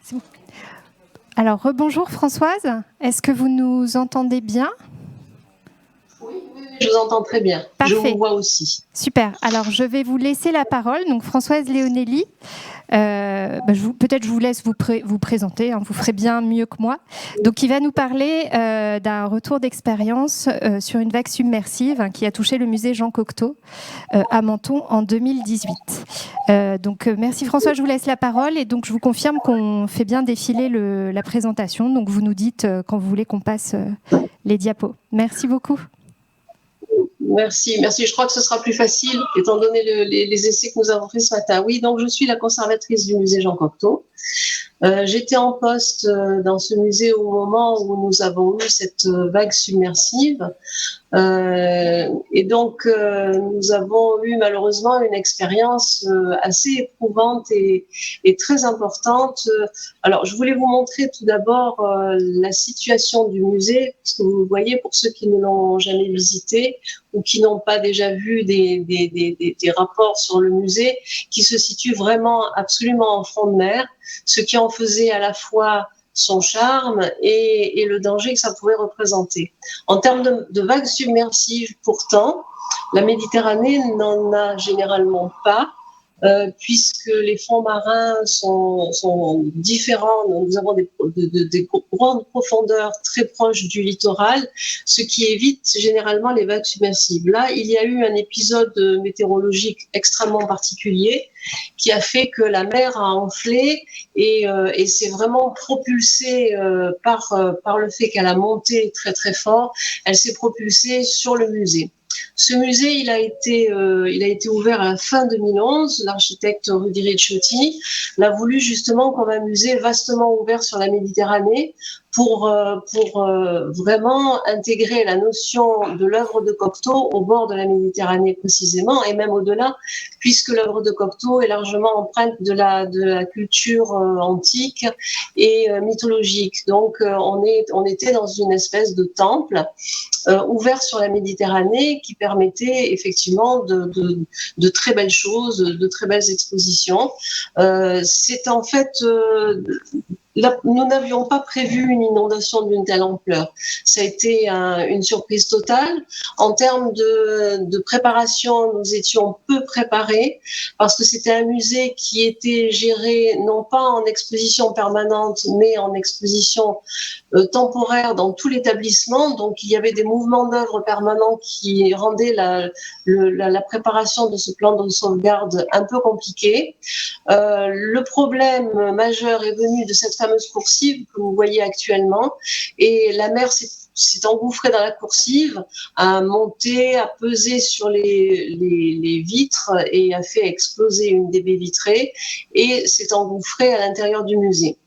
C'est bon. Alors, rebonjour Françoise, est-ce que vous nous entendez bien ? Oui, je vous entends très bien. Parfait. Je vous vois aussi. Super. Alors, je vais vous laisser la parole. Donc, Françoise Léonelli, peut-être je vous laisse vous présenter, hein, vous ferez bien mieux que moi. Donc, il va nous parler d'un retour d'expérience sur une vague submersive qui a touché le musée Jean Cocteau à Menton en 2018. Merci François, je vous laisse la parole et donc je vous confirme qu'on fait bien défiler la présentation. Donc, vous nous dites quand vous voulez qu'on passe les diapos. Merci beaucoup. Merci. Je crois que ce sera plus facile, étant donné les essais que nous avons faits ce matin. Oui, donc je suis la conservatrice du musée Jean Cocteau. J'étais en poste dans ce musée au moment où nous avons eu cette vague submersive. Et donc, nous avons eu malheureusement une expérience assez éprouvante et très importante. Alors, je voulais vous montrer tout d'abord la situation du musée, parce que vous voyez, pour ceux qui ne l'ont jamais visité ou qui n'ont pas déjà vu des rapports sur le musée, qui se situe vraiment absolument en front de mer, ce qui en faisait à la fois son charme et le danger que ça pouvait représenter. En termes de vagues submersives, pourtant, la Méditerranée n'en a généralement pas, puisque les fonds marins sont différents. Nous avons des grandes profondeurs très proches du littoral, ce qui évite généralement les vagues submersives. Là, il y a eu un épisode météorologique extrêmement particulier qui a fait que la mer a enflé et c'est vraiment propulsée par le fait qu'elle a monté très très fort, elle s'est propulsée sur le musée. Ce musée, il a été ouvert à la fin 2011. L'architecte Rudy Ricciotti l'a voulu justement comme un musée vastement ouvert sur la Méditerranée pour vraiment intégrer la notion de l'œuvre de Cocteau au bord de la Méditerranée précisément, et même au-delà, puisque l'œuvre de Cocteau est largement empreinte de la culture antique et mythologique. Donc, on était dans une espèce de temple ouvert sur la Méditerranée qui permettait effectivement de très belles choses, de très belles expositions. C'est en fait... nous n'avions pas prévu une inondation d'une telle ampleur. Ça a été une surprise totale. En termes de préparation, nous étions peu préparés parce que c'était un musée qui était géré non pas en exposition permanente, mais en exposition temporaire dans tout l'établissement. Donc, il y avait des mouvements d'œuvre permanents qui rendaient la préparation de ce plan de sauvegarde un peu compliqué. Le problème majeur est venu de cette fameuse coursive que vous voyez actuellement, et la mer s'est engouffrée dans la coursive, a monté, a pesé sur les vitres et a fait exploser une des baies vitrées et s'est engouffrée à l'intérieur du musée.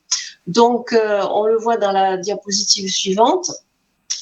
Donc, on le voit dans la diapositive suivante.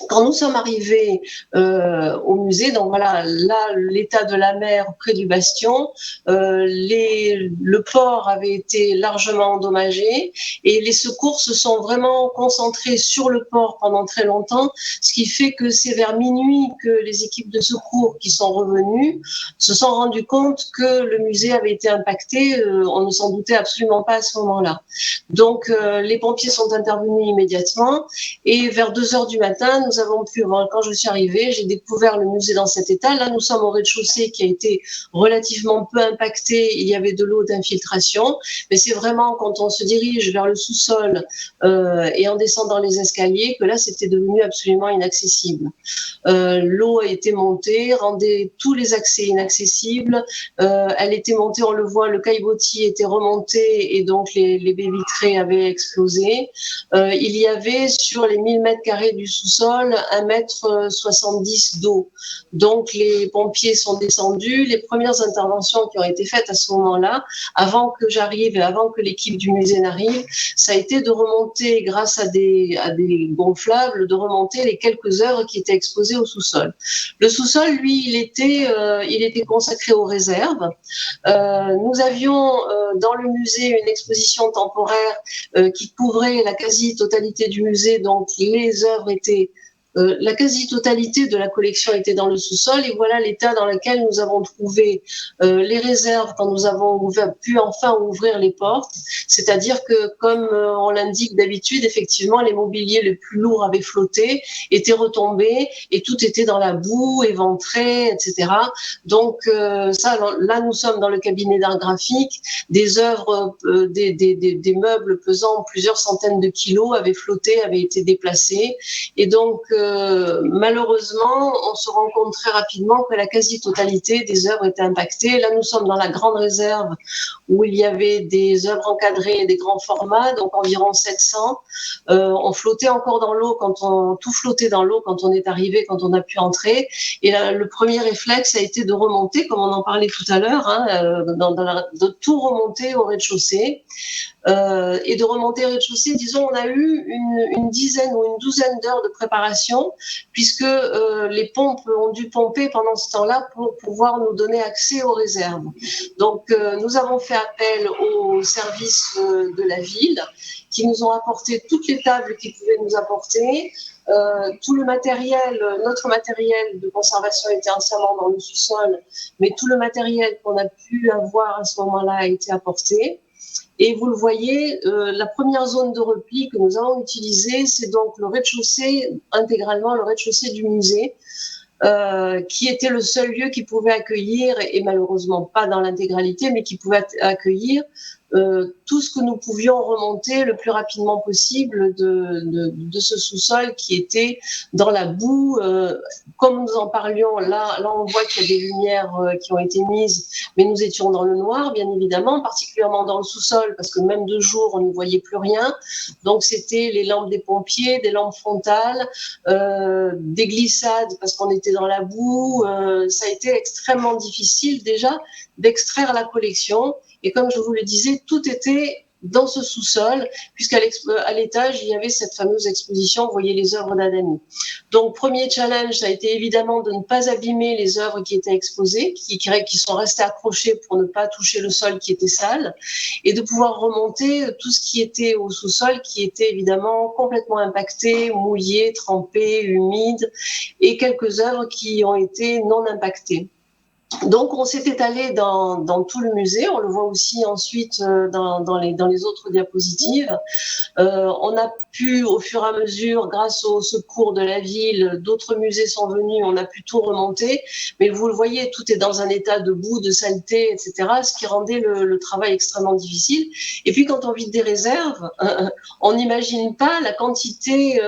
Quand nous sommes arrivés au musée, donc voilà, là, l'état de la mer près du bastion, le port avait été largement endommagé et les secours se sont vraiment concentrés sur le port pendant très longtemps, ce qui fait que c'est vers minuit que les équipes de secours qui sont revenues se sont rendues compte que le musée avait été impacté. On ne s'en doutait absolument pas à ce moment-là. Donc, les pompiers sont intervenus immédiatement et vers 2h du matin, nous avons pu, quand je suis arrivée, j'ai découvert le musée dans cet état. Là, nous sommes au rez-de-chaussée qui a été relativement peu impacté. Il y avait de l'eau d'infiltration, mais c'est vraiment quand on se dirige vers le sous-sol et en descendant les escaliers que là, c'était devenu absolument inaccessible. L'eau a été montée, rendait tous les accès inaccessibles. Elle était montée, on le voit, le caillebotis était remonté et donc les baies vitrées avaient explosé. Il y avait sur les 1000 mètres carrés du sous-sol 1,70 m d'eau. Donc les pompiers sont descendus. Les premières interventions qui ont été faites à ce moment-là, avant que j'arrive et avant que l'équipe du musée n'arrive, ça a été de remonter, grâce à des gonflables, de remonter les quelques œuvres qui étaient exposées au sous-sol. Le sous-sol, lui, il était consacré aux réserves. Nous avions dans le musée une exposition temporaire qui couvrait la quasi-totalité du musée, donc les œuvres étaient La quasi-totalité de la collection était dans le sous-sol et voilà l'état dans lequel nous avons trouvé les réserves quand nous avons pu enfin ouvrir les portes. C'est-à-dire que, comme on l'indique d'habitude, effectivement, les mobiliers les plus lourds avaient flotté, étaient retombés et tout était dans la boue, éventré, etc. Donc ça, là, nous sommes dans le cabinet d'art graphique. Des œuvres, des meubles pesant plusieurs centaines de kilos avaient flotté, avaient été déplacés. Et donc, malheureusement, on se rend compte très rapidement que la quasi-totalité des œuvres était impactée. Là, nous sommes dans la grande réserve où il y avait des œuvres encadrées et des grands formats, donc environ 700. On flottait encore dans l'eau tout flottait dans l'eau quand on est arrivé, quand on a pu entrer. Et là, le premier réflexe a été de remonter, comme on en parlait tout à l'heure, de tout remonter au rez-de-chaussée. Et de remonter au rez-de-chaussée, disons, on a eu une dizaine ou une douzaine d'heures de préparation, puisque les pompes ont dû pomper pendant ce temps-là pour pouvoir nous donner accès aux réserves. Donc, nous avons fait appel aux services de la ville, qui nous ont apporté toutes les tables qu'ils pouvaient nous apporter. Tout le matériel, notre matériel de conservation était entièrement dans le sous-sol, mais tout le matériel qu'on a pu avoir à ce moment-là a été apporté. Et vous le voyez, la première zone de repli que nous avons utilisée, c'est donc le rez-de-chaussée, intégralement le rez-de-chaussée du musée, qui était le seul lieu qui pouvait accueillir, et malheureusement pas dans l'intégralité, mais qui pouvait accueillir tout ce que nous pouvions remonter le plus rapidement possible de ce sous-sol qui était dans la boue. Comme nous en parlions, là on voit qu'il y a des lumières qui ont été mises, mais nous étions dans le noir, bien évidemment, particulièrement dans le sous-sol, parce que même de jour, on ne voyait plus rien. Donc, c'était les lampes des pompiers, des lampes frontales, des glissades, parce qu'on était dans la boue. Ça a été extrêmement difficile, déjà, d'extraire la collection. Et comme je vous le disais, tout était dans ce sous-sol, puisqu'à l'étage, il y avait cette fameuse exposition, vous voyez les œuvres d'Adami. Donc, premier challenge, ça a été évidemment de ne pas abîmer les œuvres qui étaient exposées, qui sont restées accrochées pour ne pas toucher le sol qui était sale, et de pouvoir remonter tout ce qui était au sous-sol, qui était évidemment complètement impacté, mouillé, trempé, humide, et quelques œuvres qui ont été non impactées. Donc, on s'est étalé dans tout le musée. On le voit aussi ensuite dans les autres diapositives. On a pu, au fur et à mesure, grâce au secours de la ville, d'autres musées sont venus, on a pu tout remonter. Mais vous le voyez, tout est dans un état de boue, de saleté, etc., ce qui rendait le travail extrêmement difficile. Et puis, quand on vide des réserves, on n'imagine pas la quantité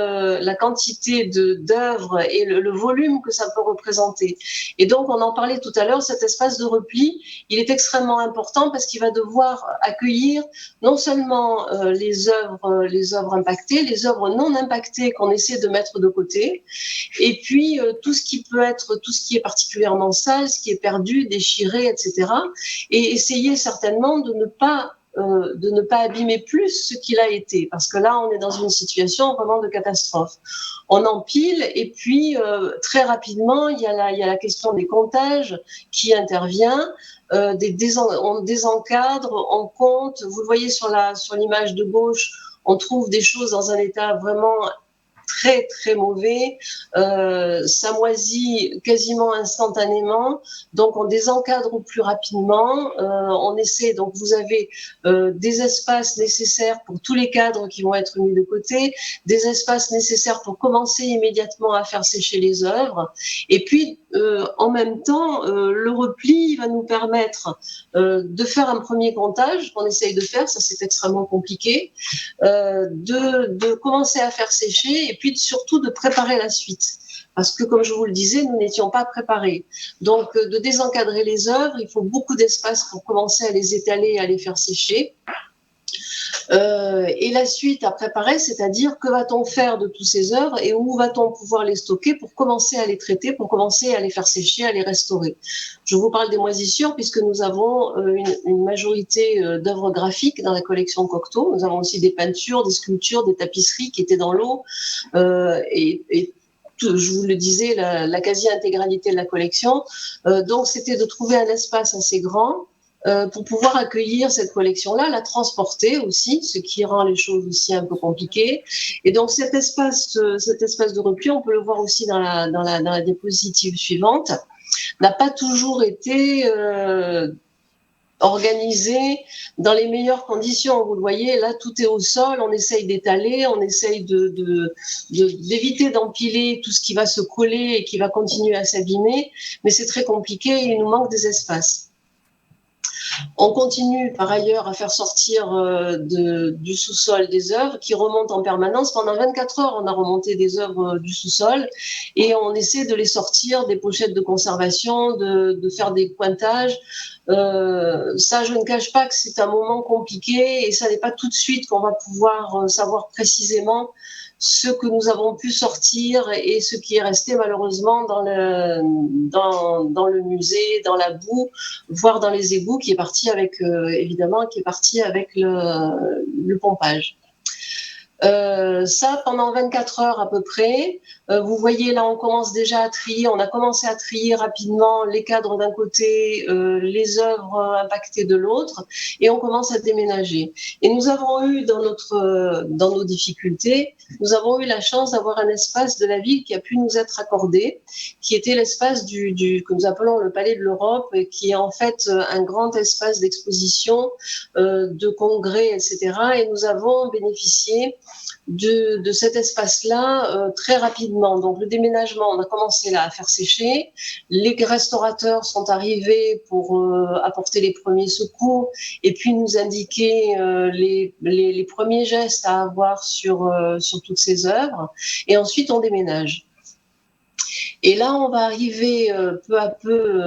d'œuvres et le volume que ça peut représenter. Et donc, on en parlait tout à l'heure, cet espace de repli, il est extrêmement important parce qu'il va devoir accueillir non seulement les œuvres impactées, les œuvres non impactées qu'on essaie de mettre de côté, et puis tout ce qui est particulièrement sale, ce qui est perdu, déchiré, etc. Et essayer certainement de ne pas abîmer plus ce qu'il a été, parce que là, on est dans une situation vraiment de catastrophe. On empile, et puis très rapidement, il y a la question des comptages qui intervient. On désencadre, on compte. Vous le voyez sur l'image de gauche, on trouve des choses dans un état vraiment très très mauvais, ça moisit quasiment instantanément, donc on désencadre au plus rapidement, on essaie, donc vous avez des espaces nécessaires pour tous les cadres qui vont être mis de côté, des espaces nécessaires pour commencer immédiatement à faire sécher les œuvres, et puis en même temps, le repli va nous permettre de faire un premier comptage qu'on essaye de faire, ça c'est extrêmement compliqué, de commencer à faire sécher et puis surtout de préparer la suite. Parce que, comme je vous le disais, nous n'étions pas préparés. Donc, de désencadrer les œuvres, il faut beaucoup d'espace pour commencer à les étaler et à les faire sécher. Et la suite à préparer, c'est-à-dire que va-t-on faire de toutes ces œuvres et où va-t-on pouvoir les stocker pour commencer à les traiter, pour commencer à les faire sécher, à les restaurer. Je vous parle des moisissures puisque nous avons une majorité d'œuvres graphiques dans la collection Cocteau. Nous avons aussi des peintures, des sculptures, des tapisseries qui étaient dans l'eau et je vous le disais, la quasi-intégralité de la collection. Donc, c'était de trouver un espace assez grand pour pouvoir accueillir cette collection-là, la transporter aussi, ce qui rend les choses aussi un peu compliquées. Et donc cet espace de repli, on peut le voir aussi dans la diapositive suivante, n'a pas toujours été organisé dans les meilleures conditions. Vous le voyez, là, tout est au sol, on essaye d'étaler, on essaye d'éviter d'empiler tout ce qui va se coller et qui va continuer à s'abîmer, mais c'est très compliqué, il nous manque des espaces. On continue par ailleurs à faire sortir du sous-sol des œuvres qui remontent en permanence. Pendant 24 heures, on a remonté des œuvres du sous-sol et on essaie de les sortir des pochettes de conservation, de faire des pointages. Ça, je ne cache pas que c'est un moment compliqué et ça n'est pas tout de suite qu'on va pouvoir savoir précisément ce que nous avons pu sortir et ce qui est resté malheureusement dans le musée, dans la boue, voire dans les égouts, qui est parti avec, évidemment, qui est parti avec le pompage. Ça, pendant 24 heures à peu près. Vous voyez, là, on commence déjà à trier. On a commencé à trier rapidement les cadres d'un côté, les œuvres impactées de l'autre, et on commence à déménager. Et nous avons eu, dans nos difficultés, nous avons eu la chance d'avoir un espace de la ville qui a pu nous être accordé, qui était l'espace que nous appelons le Palais de l'Europe, et qui est en fait un grand espace d'exposition, de congrès, etc. Et nous avons bénéficié de cet espace-là très rapidement. Donc le déménagement, on a commencé là à faire sécher. Les restaurateurs sont arrivés pour apporter les premiers secours et puis nous indiquer les premiers gestes à avoir sur toutes ces œuvres. Et ensuite, on déménage. Et là, on va arriver peu à peu.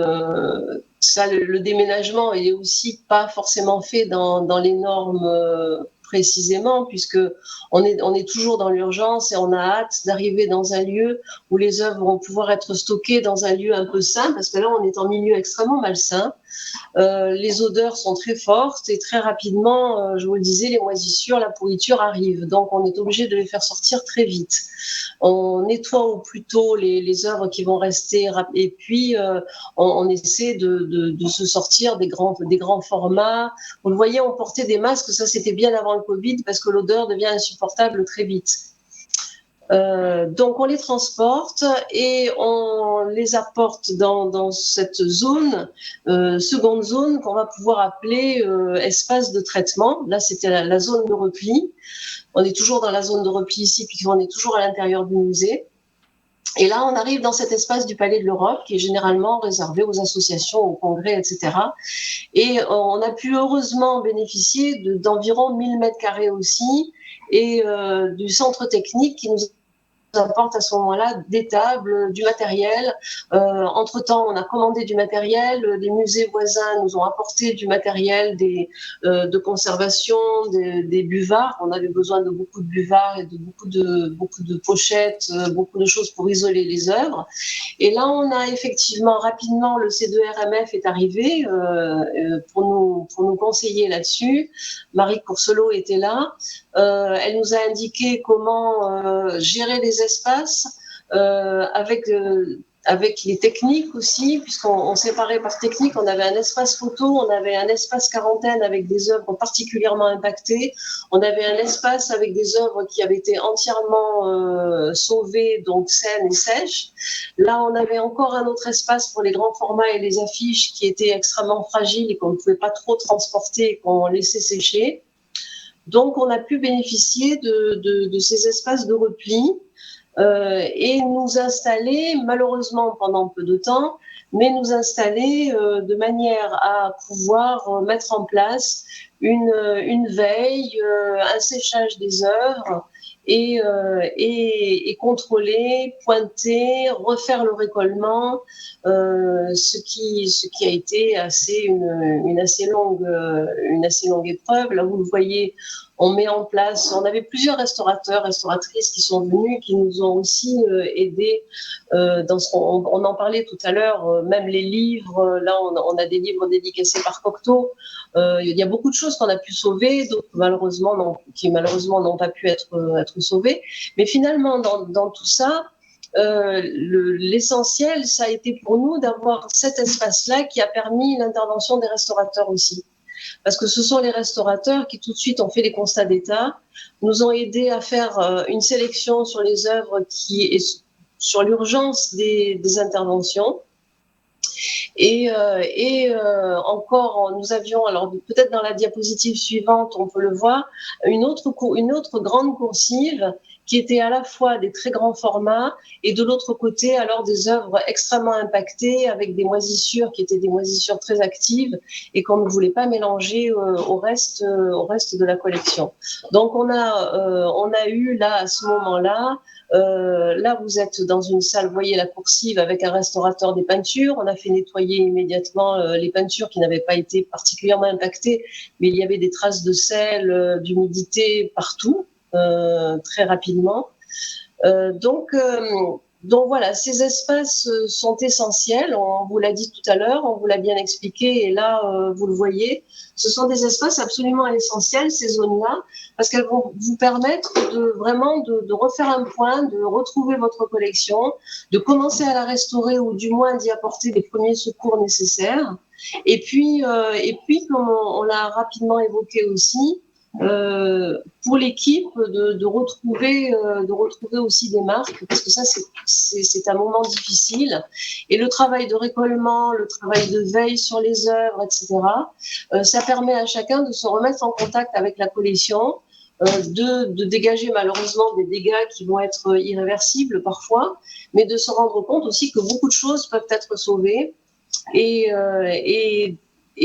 Ça, le déménagement, il est aussi pas forcément fait dans les normes précisément, puisque on est toujours dans l'urgence et on a hâte d'arriver dans un lieu où les œuvres vont pouvoir être stockées dans un lieu un peu sain, parce que là, on est en milieu extrêmement malsain. Les odeurs sont très fortes et très rapidement, je vous le disais, les moisissures, la pourriture arrivent. Donc, on est obligé de les faire sortir très vite. On nettoie au plus tôt les œuvres qui vont rester et puis on essaie de se sortir des grands formats. Vous le voyez, on portait des masques, ça c'était bien avant le Covid parce que l'odeur devient insupportable très vite. Donc on les transporte et on les apporte dans cette zone, seconde zone qu'on va pouvoir appeler espace de traitement. Là c'était la zone de repli. On est toujours dans la zone de repli ici puisqu'on est toujours à l'intérieur du musée. Et là, on arrive dans cet espace du Palais de l'Europe qui est généralement réservé aux associations, aux congrès, etc. Et on a pu heureusement bénéficier d'environ 1000 mètres carrés aussi et du centre technique qui nous apporte à ce moment-là des tables, du matériel. Entre-temps, on a commandé du matériel. Les musées voisins nous ont apporté du matériel de conservation, des buvards. On avait besoin de beaucoup de buvards et de beaucoup de pochettes, beaucoup de choses pour isoler les œuvres. Et là, on a effectivement rapidement, le C2RMF est arrivé pour nous conseiller là-dessus. Marie Courcelot était là. Elle nous a indiqué comment gérer les espaces avec les techniques aussi, puisqu'on séparait par technique. On avait un espace photo, on avait un espace quarantaine avec des œuvres particulièrement impactées, on avait un espace avec des œuvres qui avaient été entièrement sauvées, donc saines et sèches. Là, on avait encore un autre espace pour les grands formats et les affiches qui étaient extrêmement fragiles et qu'on ne pouvait pas trop transporter et qu'on laissait sécher. Donc, on a pu bénéficier de ces espaces de repli et nous installer, malheureusement pendant peu de temps, mais nous installer de manière à pouvoir mettre en place une veille, un séchage des œuvres et contrôler, pointer, refaire le récollement, ce qui a été une assez longue épreuve. Là, vous le voyez, on met en place, on avait plusieurs restauratrices qui sont venues, qui nous ont aussi aidés on en parlait tout à l'heure, même les livres, là on a des livres dédicacés par Cocteau. Il y a beaucoup de choses qu'on a pu sauver, d'autres qui malheureusement n'ont pas pu être sauvées. Mais finalement, dans tout ça, l'essentiel, ça a été pour nous d'avoir cet espace-là qui a permis l'intervention des restaurateurs aussi. Parce que ce sont les restaurateurs qui tout de suite ont fait les constats d'état, nous ont aidés à faire une sélection sur les œuvres qui est sur l'urgence des interventions. Et encore, nous avions, alors peut-être dans la diapositive suivante, on peut le voir, une autre grande coursive qui était à la fois des très grands formats et de l'autre côté, alors des œuvres extrêmement impactées avec des moisissures qui étaient des moisissures très actives et qu'on ne voulait pas mélanger au reste de la collection. Donc on a eu là, à ce moment-là, là, vous êtes dans une salle, vous voyez la coursive avec un restaurateur des peintures. On a fait nettoyer immédiatement les peintures qui n'avaient pas été particulièrement impactées, mais il y avait des traces de sel, d'humidité partout, très rapidement. Donc voilà, ces espaces sont essentiels. On vous l'a dit tout à l'heure, on vous l'a bien expliqué, et là, vous le voyez. Ce sont des espaces absolument essentiels, ces zones-là, parce qu'elles vont vous permettre de refaire un point, de retrouver votre collection, de commencer à la restaurer ou du moins d'y apporter les premiers secours nécessaires. Et puis comme on l'a rapidement évoqué aussi, pour l'équipe de retrouver aussi des marques, parce que ça c'est un moment difficile, et le travail de récollement, le travail de veille sur les œuvres, etc., ça permet à chacun de se remettre en contact avec la collection, de dégager malheureusement des dégâts qui vont être irréversibles parfois, mais de se rendre compte aussi que beaucoup de choses peuvent être sauvées et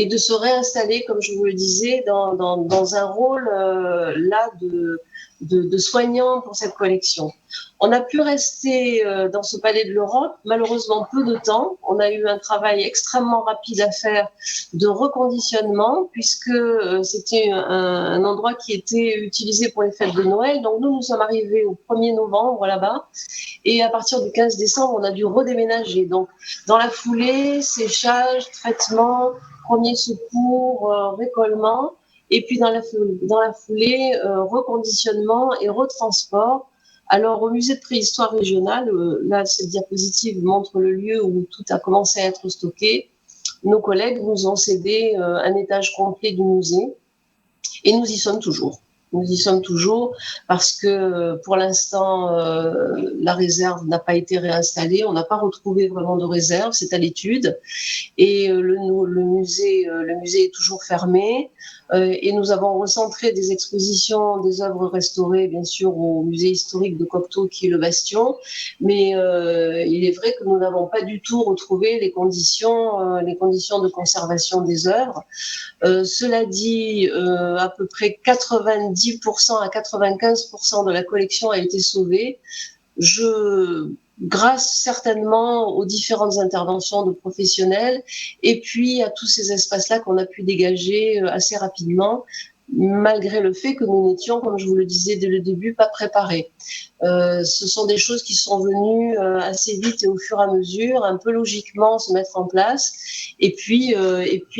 de se réinstaller, comme je vous le disais, dans un rôle là de soignant pour cette collection. On a pu rester dans ce palais de l'Europe, malheureusement peu de temps. On a eu un travail extrêmement rapide à faire de reconditionnement, puisque c'était un endroit qui était utilisé pour les fêtes de Noël. Donc nous sommes arrivés au 1er novembre là-bas, et à partir du 15 décembre, on a dû redéménager. Donc dans la foulée, séchage, traitement, premier secours, récollement, et puis dans la foulée, reconditionnement et retransport. Alors, au musée de préhistoire régionale, là, cette diapositive montre le lieu où tout a commencé à être stocké. Nos collègues nous ont cédé un étage complet du musée, et nous y sommes toujours. Nous y sommes toujours parce que pour l'instant, la réserve n'a pas été réinstallée. On n'a pas retrouvé vraiment de réserve, c'est à l'étude. Et le musée est toujours fermé. Et nous avons recentré des expositions des œuvres restaurées, bien sûr, au musée historique de Cocteau, qui est le Bastion. Mais il est vrai que nous n'avons pas du tout retrouvé les conditions de conservation des œuvres. Cela dit, à peu près 90% à 95% de la collection a été sauvée. Grâce certainement aux différentes interventions de professionnels et puis à tous ces espaces-là qu'on a pu dégager assez rapidement, malgré le fait que nous n'étions, comme je vous le disais dès le début, pas préparés. Ce sont des choses qui sont venues assez vite et au fur et à mesure, un peu logiquement se mettre en place, et puis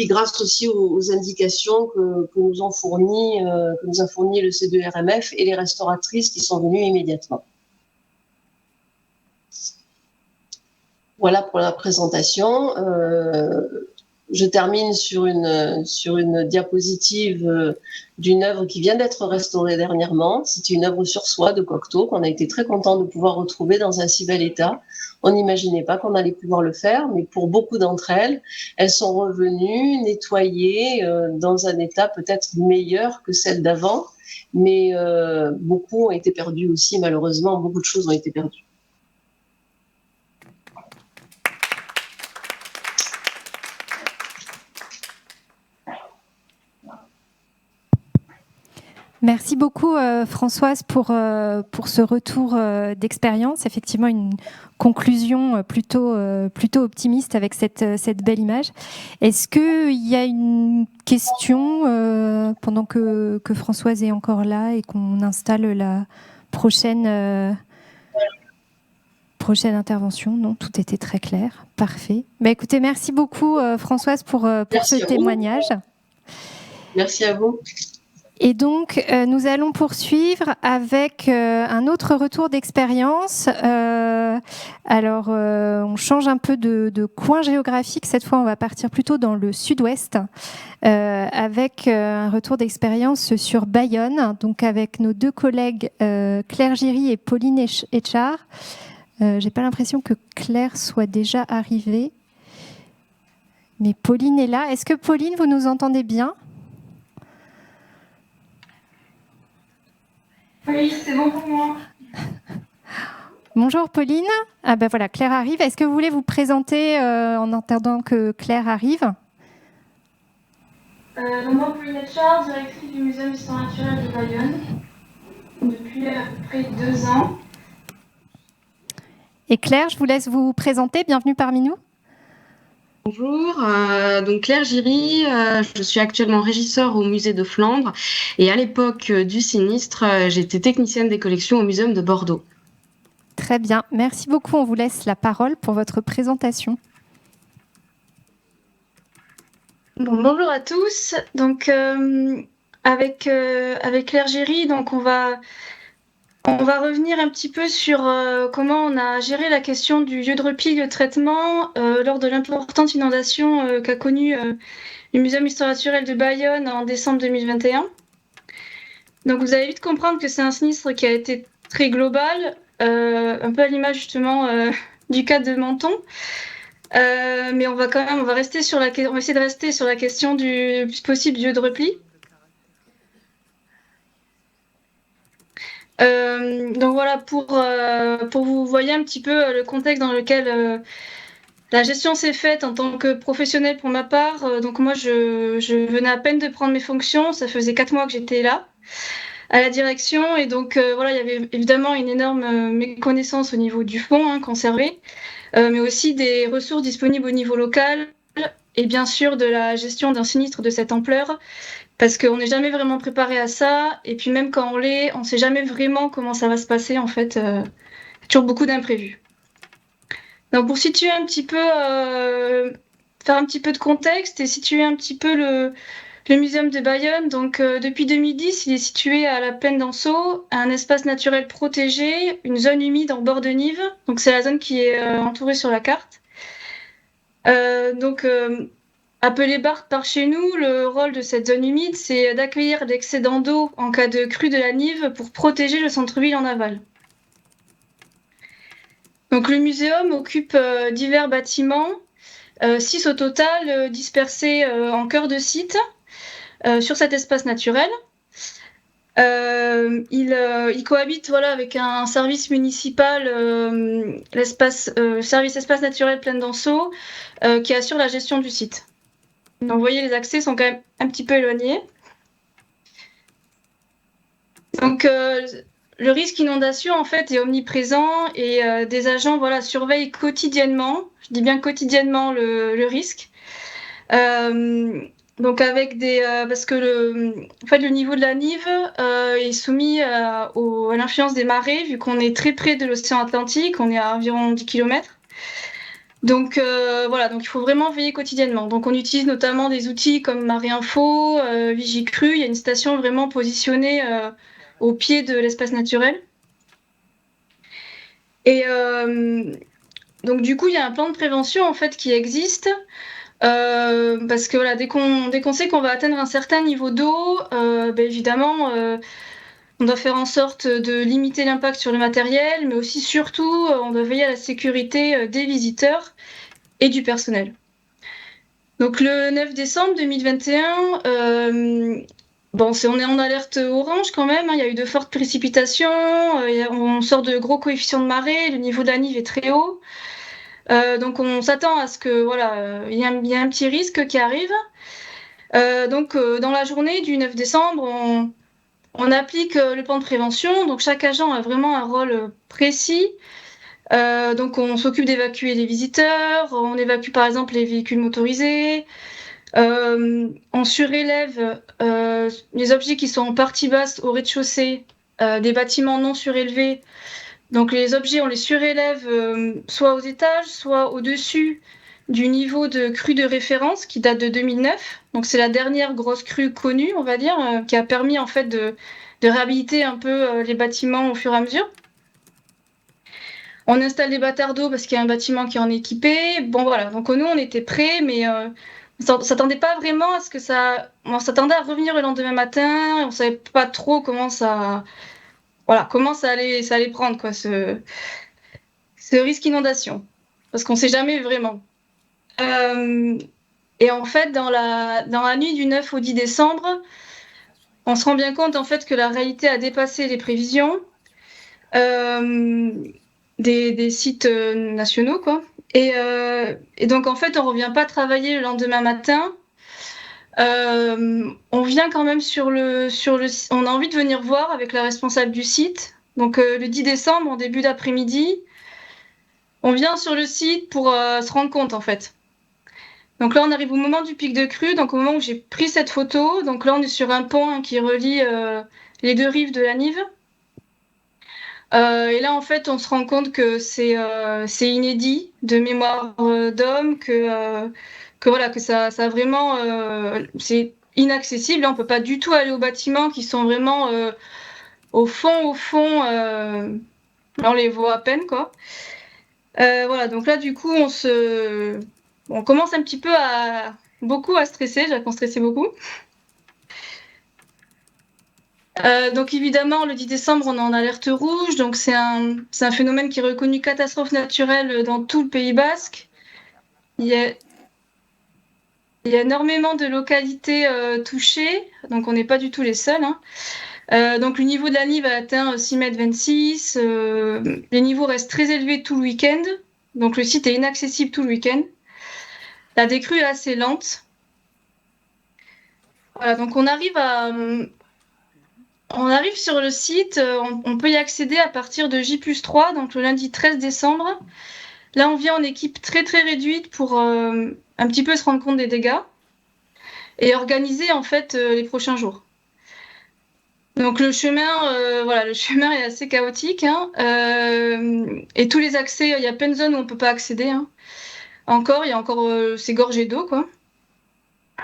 grâce aussi aux indications que nous a fourni le C2RMF et les restauratrices qui sont venues immédiatement. Voilà pour la présentation. Je termine sur une diapositive d'une œuvre qui vient d'être restaurée dernièrement. C'est une œuvre sur soie de Cocteau qu'on a été très content de pouvoir retrouver dans un si bel état. On n'imaginait pas qu'on allait pouvoir le faire, mais pour beaucoup d'entre elles, elles sont revenues nettoyées dans un état peut-être meilleur que celle d'avant, mais beaucoup ont été perdus aussi, malheureusement, beaucoup de choses ont été perdues. Merci beaucoup Françoise pour ce retour d'expérience. Effectivement, une conclusion plutôt optimiste avec cette belle image. Est-ce qu'il y a une question pendant que Françoise est encore là et qu'on installe la prochaine intervention? Non, tout était très clair. Parfait. Écoutez, merci beaucoup Françoise pour ce témoignage. Merci à vous. Et donc, nous allons poursuivre avec un autre retour d'expérience. Alors, on change un peu de coin géographique. Cette fois, on va partir plutôt dans le sud-ouest avec un retour d'expérience sur Bayonne, donc avec nos deux collègues Claire Giry et Pauline Etchard. J'ai pas l'impression que Claire soit déjà arrivée, mais Pauline est là. Est-ce que Pauline, vous nous entendez bien ? Oui, c'est bon pour moi. Bonjour Pauline. Ah ben voilà, Claire arrive. Est-ce que vous voulez vous présenter en attendant que Claire arrive ? Donc moi, Pauline Etchard, directrice du Muséum d'histoire naturelle de Bayonne, depuis à peu près 2 ans. Et Claire, je vous laisse vous présenter. Bienvenue parmi nous. Bonjour, donc Claire Giry, je suis actuellement régisseur au musée de Flandre et à l'époque du sinistre, j'étais technicienne des collections au Muséum de Bordeaux. Très bien, merci beaucoup. On vous laisse la parole pour votre présentation. Bonjour à tous. Donc avec Claire Giry, donc on va revenir un petit peu sur comment on a géré la question du lieu de repli et de traitement lors de l'importante inondation qu'a connue le Muséum d'histoire naturelle de Bayonne en décembre 2021. Donc vous allez vite comprendre que c'est un sinistre qui a été très global, un peu à l'image justement du cas de Menton. Mais on va essayer de rester sur la question du plus possible lieu de repli. Donc voilà, pour vous voyez un petit peu le contexte dans lequel la gestion s'est faite en tant que professionnelle pour ma part. Donc moi, je venais à peine de prendre mes fonctions. Ça faisait 4 mois que j'étais là, à la direction. Et donc voilà, il y avait évidemment une énorme méconnaissance au niveau du fonds conservé, mais aussi des ressources disponibles au niveau local et bien sûr de la gestion d'un sinistre de cette ampleur. Parce qu'on n'est jamais vraiment préparé à ça, et puis même quand on l'est, on ne sait jamais vraiment comment ça va se passer, en fait. Toujours beaucoup d'imprévus. Donc pour situer un petit peu, faire un petit peu de contexte et situer un petit peu le Muséum de Bayonne. Donc depuis 2010, il est situé à la plaine d'Anceau, un espace naturel protégé, une zone humide en bord de Nive. Donc c'est la zone qui est entourée sur la carte. Appelé BART par chez nous, le rôle de cette zone humide, c'est d'accueillir l'excédent d'eau en cas de crue de la Nive pour protéger le centre-ville en aval. Donc le muséum occupe divers bâtiments, 6 au total, dispersés en cœur de site sur cet espace naturel. Il cohabite avec un service municipal, service espace naturel Plaine d'Anceau, qui assure la gestion du site. Donc vous voyez, les accès sont quand même un petit peu éloignés. Donc le risque inondation en fait est omniprésent et des agents surveillent quotidiennement, je dis bien quotidiennement, le risque. Donc avec parce que le niveau de la Nive est soumis à l'influence des marées, vu qu'on est très près de l'océan Atlantique, on est à environ 10 km. Donc donc il faut vraiment veiller quotidiennement. Donc on utilise notamment des outils comme Marée Info, Vigicru. Il y a une station vraiment positionnée au pied de l'espace naturel. Et donc du coup il y a un plan de prévention en fait qui existe. Parce que dès qu'on sait qu'on va atteindre un certain niveau d'eau, évidemment, on doit faire en sorte de limiter l'impact sur le matériel, mais aussi surtout, on doit veiller à la sécurité des visiteurs et du personnel. Donc le 9 décembre 2021, on est en alerte orange quand même, il y a eu de fortes précipitations, on sort de gros coefficients de marée, le niveau de la Nive est très haut. Donc on s'attend à ce que il y a un petit risque qui arrive. Dans la journée du 9 décembre, on applique le plan de prévention. Donc chaque agent a vraiment un rôle précis. Donc on s'occupe d'évacuer les visiteurs, on évacue par exemple les véhicules motorisés, on surélève les objets qui sont en partie basse au rez-de-chaussée des bâtiments non surélevés. Donc les objets, on les surélève soit aux étages, soit au-dessus du niveau de crue de référence qui date de 2009. Donc c'est la dernière grosse crue connue, on va dire, qui a permis en fait de réhabiliter un peu les bâtiments au fur et à mesure. On installe des bâtards d'eau parce qu'il y a un bâtiment qui en est équipé. Bon voilà, donc nous on était prêts, mais on s'attendait pas vraiment à ce que ça. On s'attendait à revenir le lendemain matin. On savait pas trop comment ça allait prendre quoi ce risque inondation, parce qu'on sait jamais vraiment. Et en fait, dans la nuit du 9 au 10 décembre, on se rend bien compte en fait que la réalité a dépassé les prévisions des sites nationaux, quoi. Et donc en fait, on revient pas travailler le lendemain matin. On vient quand même sur le on a envie de venir voir avec la responsable du site. Donc le 10 décembre, en début d'après-midi, on vient sur le site pour se rendre compte en fait. Donc là, on arrive au moment du pic de crue, donc au moment où j'ai pris cette photo. Donc là, on est sur un pont qui relie les deux rives de la Nive. Et là, en fait, on se rend compte que c'est inédit de mémoire d'homme, que voilà, que ça a vraiment, c'est inaccessible. Là, on peut pas du tout aller aux bâtiments qui sont vraiment au fond. Là, on les voit à peine, quoi. Voilà, donc là, du coup, on commence un petit peu beaucoup à stresser. J'ai qu'on stressait beaucoup. Donc évidemment, le 10 décembre, on est en alerte rouge. Donc c'est un phénomène qui est reconnu catastrophe naturelle dans tout le Pays Basque. Il y a énormément de localités touchées, donc on n'est pas du tout les seuls. Hein. Donc le niveau de la Nive a atteint 6,26 m. Les niveaux restent très élevés tout le week-end. Donc le site est inaccessible tout le week-end. La décrue est assez lente. Voilà, donc on arrive sur le site, on peut y accéder à partir de J+3, donc le lundi 13 décembre. Là, on vient en équipe très très réduite pour un petit peu se rendre compte des dégâts et organiser en fait les prochains jours. Donc le chemin est assez chaotique, hein, et tous les accès, il y a plein de zones où on peut pas accéder. Hein. Il y a encore c'est gorgé d'eau, quoi.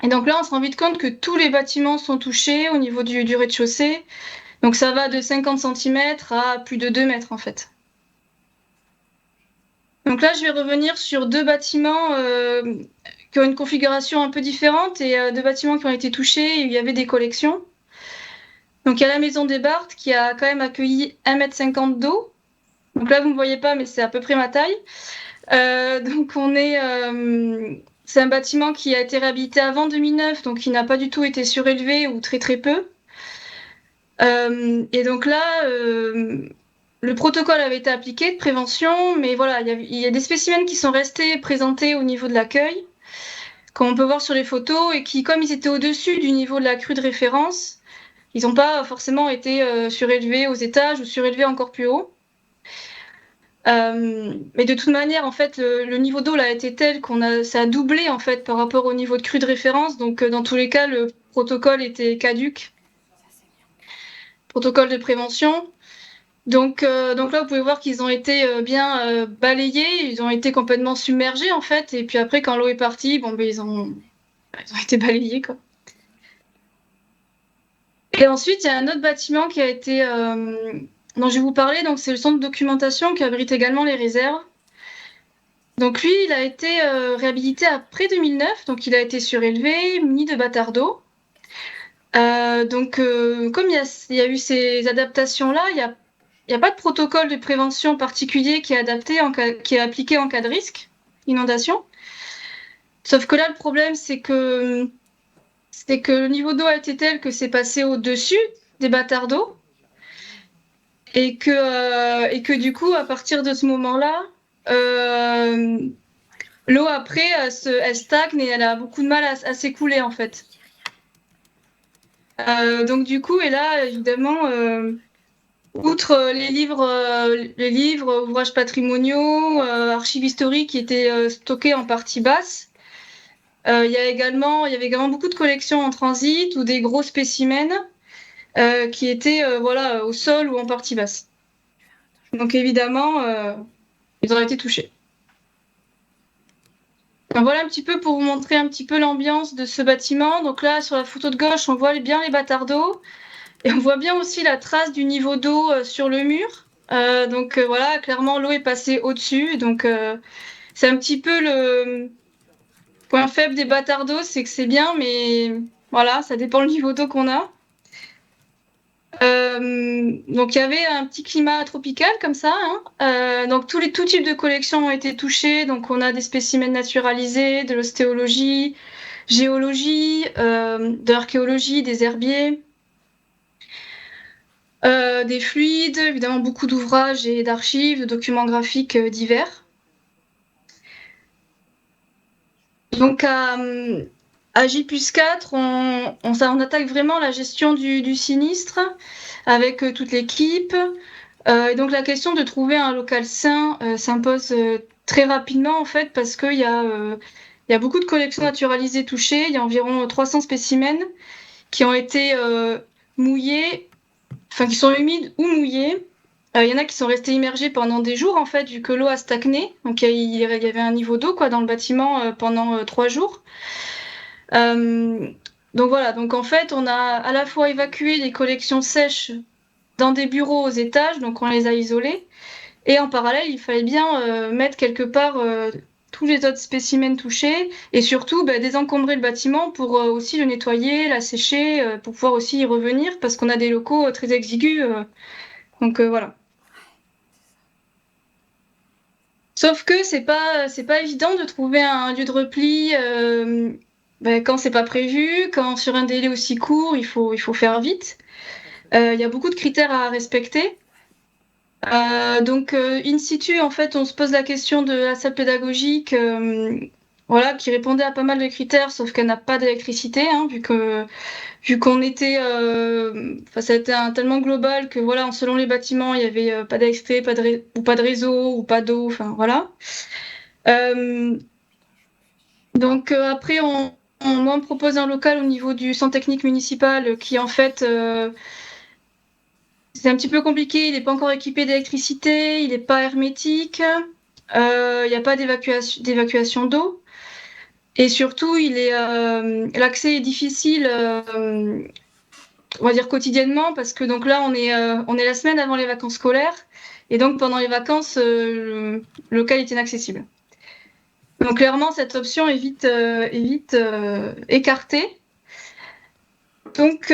Et donc là, on se rend vite compte que tous les bâtiments sont touchés au niveau du rez-de-chaussée. Donc ça va de 50 cm à plus de 2 mètres en fait. Donc là, je vais revenir sur deux bâtiments qui ont une configuration un peu différente et deux bâtiments qui ont été touchés et où il y avait des collections. Donc il y a la maison des Barthes qui a quand même accueilli 1,50 m d'eau. Donc là, vous ne me voyez pas, mais c'est à peu près ma taille. Donc c'est un bâtiment qui a été réhabilité avant 2009, donc qui n'a pas du tout été surélevé ou très très peu. Et donc là, le protocole avait été appliqué de prévention, mais voilà, il y a des spécimens qui sont restés présentés au niveau de l'accueil, comme on peut voir sur les photos, et qui, comme ils étaient au-dessus du niveau de la crue de référence, ils n'ont pas forcément été surélevés aux étages ou surélevés encore plus haut. Mais de toute manière, en fait, le niveau d'eau là, a été tel ça a doublé en fait par rapport au niveau de crue de référence. Donc, dans tous les cas, le protocole était caduc. Protocole de prévention. Donc là, vous pouvez voir qu'ils ont été bien balayés. Ils ont été complètement submergés en fait. Et puis après, quand l'eau est partie, ils ont été balayés, quoi. Et ensuite, il y a un autre bâtiment qui a été dont je vais vous parler, donc c'est le centre de documentation qui abrite également les réserves. Donc lui, il a été réhabilité après 2009, donc il a été surélevé, muni de bâtards d'eau. Donc comme il y a eu ces adaptations-là, il n'y a pas de protocole de prévention particulier qui est adapté, qui est appliqué en cas de risque, inondation. Sauf que là, le problème, c'est que le niveau d'eau a été tel que c'est passé au-dessus des bâtards d'eau. Et que du coup, à partir de ce moment-là, l'eau après, elle stagne et elle a beaucoup de mal à s'écouler en fait. Donc du coup, et là, évidemment, outre les livres, ouvrages patrimoniaux, archives historiques qui étaient stockés en partie basse, il y avait également beaucoup de collections en transit ou des gros spécimens qui étaient au sol ou en partie basse. Donc évidemment, ils ont été touchés. Voilà un petit peu pour vous montrer un petit peu l'ambiance de ce bâtiment. Donc là, sur la photo de gauche, on voit bien les bâtards d'eau. Et on voit bien aussi la trace du niveau d'eau sur le mur. Donc voilà, clairement, l'eau est passée au-dessus. Donc c'est un petit peu le point faible des bâtards d'eau, c'est que c'est bien, mais voilà, ça dépend le niveau d'eau qu'on a. Donc il y avait un petit climat tropical comme ça, hein. Donc tout type de collections ont été touchés. Donc on a des spécimens naturalisés, de l'ostéologie, géologie, de l'archéologie, des herbiers, des fluides, évidemment beaucoup d'ouvrages et d'archives, de documents graphiques divers. Donc à J+4, on attaque vraiment la gestion du sinistre avec toute l'équipe. Et donc la question de trouver un local sain s'impose très rapidement en fait parce qu'il y a beaucoup de collections naturalisées touchées. Il y a environ 300 spécimens qui ont été mouillés, enfin qui sont humides ou mouillés. Il y en a qui sont restés immergés pendant des jours en fait vu que l'eau a stagné. Donc il y avait un niveau d'eau dans le bâtiment pendant 3 jours. Donc voilà, donc en fait on a à la fois évacué les collections sèches dans des bureaux aux étages, donc on les a isolés. Et en parallèle, il fallait bien mettre quelque part tous les autres spécimens touchés et surtout désencombrer le bâtiment pour aussi le nettoyer, l'assécher, pour pouvoir aussi y revenir parce qu'on a des locaux très exigus. Donc voilà. Sauf que c'est pas évident de trouver un lieu de repli quand c'est pas prévu, quand sur un délai aussi court, il faut faire vite. Il y a beaucoup de critères à respecter. Donc, in situ, en fait, on se pose la question de la salle pédagogique, qui répondait à pas mal de critères, sauf qu'elle n'a pas d'électricité, hein, vu qu'on était, ça a été tellement global que voilà, selon les bâtiments, il y avait pas d'électricité, pas de réseau ou pas d'eau, enfin voilà. Donc après, moi, on me propose un local au niveau du centre technique municipal qui en fait c'est un petit peu compliqué, il n'est pas encore équipé d'électricité, il n'est pas hermétique, il n'y a pas d'évacuation d'eau. Et surtout, l'accès est difficile, on va dire quotidiennement, parce que donc là, on est la semaine avant les vacances scolaires, et donc pendant les vacances, le local est inaccessible. Donc clairement, cette option est vite écartée. Donc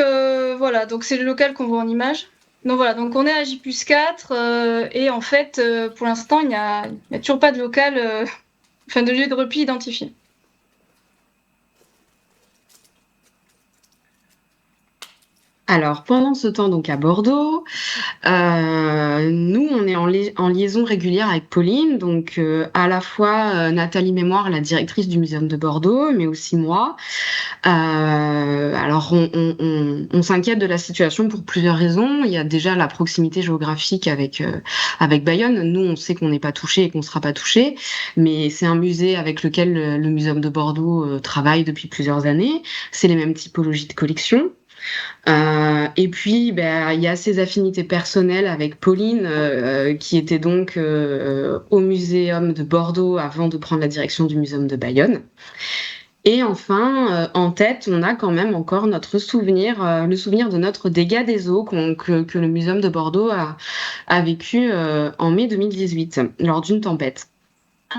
voilà, donc c'est le local qu'on voit en image. Donc voilà, donc on est à J+4 et en fait, pour l'instant, il n'y a toujours pas de local, de lieu de repli identifié. Alors, pendant ce temps, donc à Bordeaux, nous, on est en liaison régulière avec Pauline, donc à la fois Nathalie Mémoire, la directrice du Muséum de Bordeaux, mais aussi moi. Alors, on s'inquiète de la situation pour plusieurs raisons. Il y a déjà la proximité géographique avec Bayonne. Nous, on sait qu'on n'est pas touché et qu'on ne sera pas touché, mais c'est un musée avec lequel le Muséum de Bordeaux travaille depuis plusieurs années. C'est les mêmes typologies de collections. Et puis, il y a ses affinités personnelles avec Pauline, qui était donc au Muséum de Bordeaux avant de prendre la direction du Muséum de Bayonne. Et enfin, en tête, on a quand même encore notre souvenir, le souvenir de notre dégât des eaux que le Muséum de Bordeaux a vécu en mai 2018 lors d'une tempête.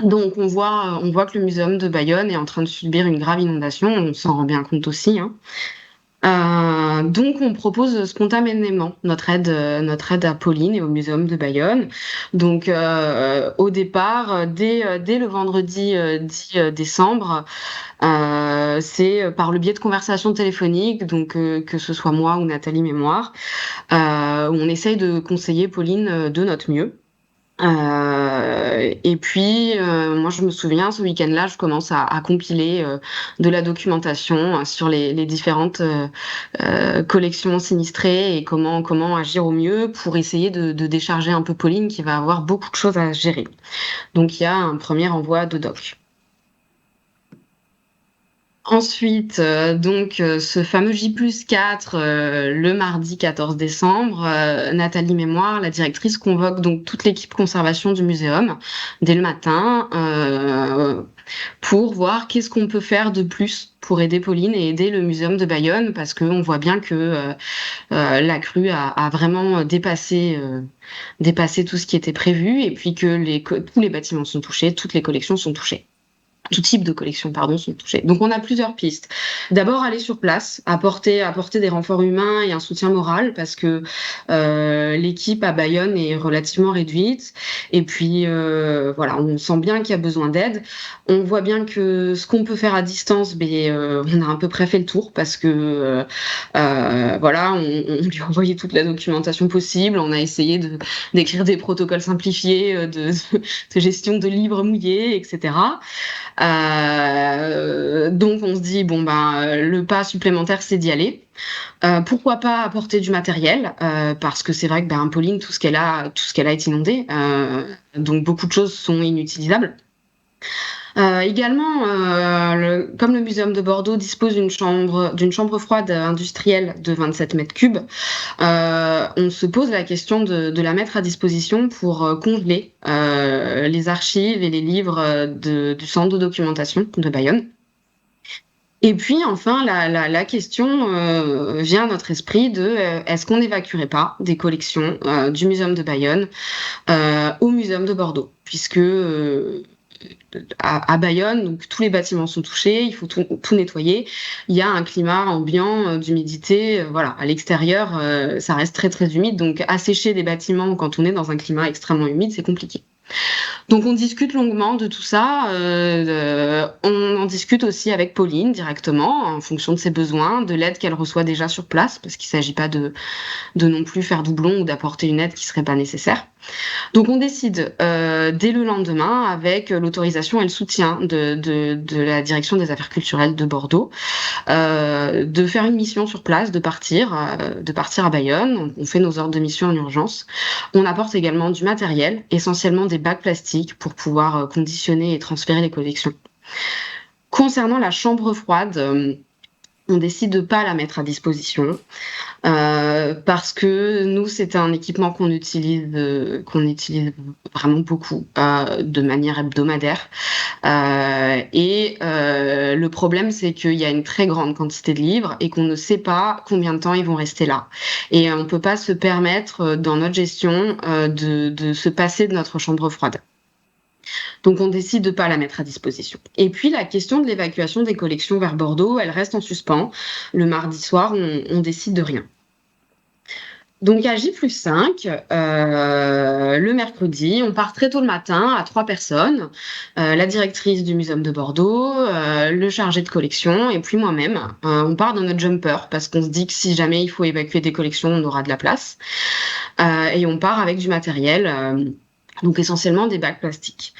Donc on voit que le Muséum de Bayonne est en train de subir une grave inondation, on s'en rend bien compte aussi, hein. Donc on propose spontanément notre aide à Pauline et au Muséum de Bayonne. Donc au départ, dès le vendredi 10 décembre, c'est par le biais de conversations téléphoniques, donc que ce soit moi ou Nathalie Mémoire, où on essaye de conseiller Pauline de notre mieux. Et puis, moi, je me souviens, ce week-end-là, je commence à compiler de la documentation sur les différentes collections sinistrées et comment agir au mieux pour essayer de décharger un peu Pauline qui va avoir beaucoup de choses à gérer. Donc, il y a un premier envoi de doc. Ensuite, ce fameux J+4, le mardi 14 décembre, Nathalie Mémoire, la directrice, convoque donc toute l'équipe conservation du muséum dès le matin, pour voir qu'est-ce qu'on peut faire de plus pour aider Pauline et aider le muséum de Bayonne, parce qu'on voit bien que la crue a vraiment dépassé tout ce qui était prévu, et puis que tous les bâtiments sont touchés, toutes les collections sont touchées. Tout type de collection, pardon, sont touchés. Donc on a plusieurs pistes. D'abord, aller sur place, apporter des renforts humains et un soutien moral, parce que l'équipe à Bayonne est relativement réduite. Et puis voilà, on sent bien qu'il y a besoin d'aide. On voit bien que ce qu'on peut faire à distance, on a à peu près fait le tour, parce que voilà, on lui a envoyé toute la documentation possible. On a essayé d'écrire des protocoles simplifiés de gestion de livres mouillés, etc. Donc on se dit le pas supplémentaire, c'est d'y aller. Pourquoi pas apporter du matériel, parce que c'est vrai que Pauline, tout ce qu'elle a est inondé, donc beaucoup de choses sont inutilisables. Également, comme le Muséum de Bordeaux dispose d'une chambre froide industrielle de 27 mètres cubes, on se pose la question de la mettre à disposition pour congeler les archives et les livres du centre de documentation de Bayonne. Et puis enfin, la question vient à notre esprit de est-ce qu'on n'évacuerait pas des collections du Muséum de Bayonne au Muséum de Bordeaux, puisque à Bayonne, donc tous les bâtiments sont touchés, il faut tout nettoyer. Il y a un climat ambiant d'humidité, voilà. À l'extérieur, ça reste très très humide, donc assécher des bâtiments quand on est dans un climat extrêmement humide, c'est compliqué. Donc on discute longuement de tout ça. On en discute aussi avec Pauline directement, en fonction de ses besoins, de l'aide qu'elle reçoit déjà sur place, parce qu'il ne s'agit pas de non plus faire doublon ou d'apporter une aide qui ne serait pas nécessaire. Donc on décide dès le lendemain, avec l'autorisation et le soutien de la direction des affaires culturelles de Bordeaux, de faire une mission sur place, de partir à Bayonne. On fait nos ordres de mission en urgence. On apporte également du matériel, essentiellement des bacs plastiques, pour pouvoir conditionner et transférer les collections. Concernant la chambre froide, on décide de ne pas la mettre à disposition, parce que nous, c'est un équipement qu'on utilise vraiment beaucoup, de manière hebdomadaire. Le problème, c'est qu'il y a une très grande quantité de livres et qu'on ne sait pas combien de temps ils vont rester là. Et on ne peut pas se permettre, dans notre gestion, de se passer de notre chambre froide. Donc on décide de ne pas la mettre à disposition. Et puis la question de l'évacuation des collections vers Bordeaux, elle reste en suspens. Le mardi soir, on décide de rien. Donc à J+5, le mercredi, on part très tôt le matin à 3 personnes, la directrice du Muséum de Bordeaux, le chargé de collection et puis moi-même. On part dans notre jumper, parce qu'on se dit que si jamais il faut évacuer des collections, on aura de la place. Et on part avec du matériel, donc essentiellement des bacs plastiques.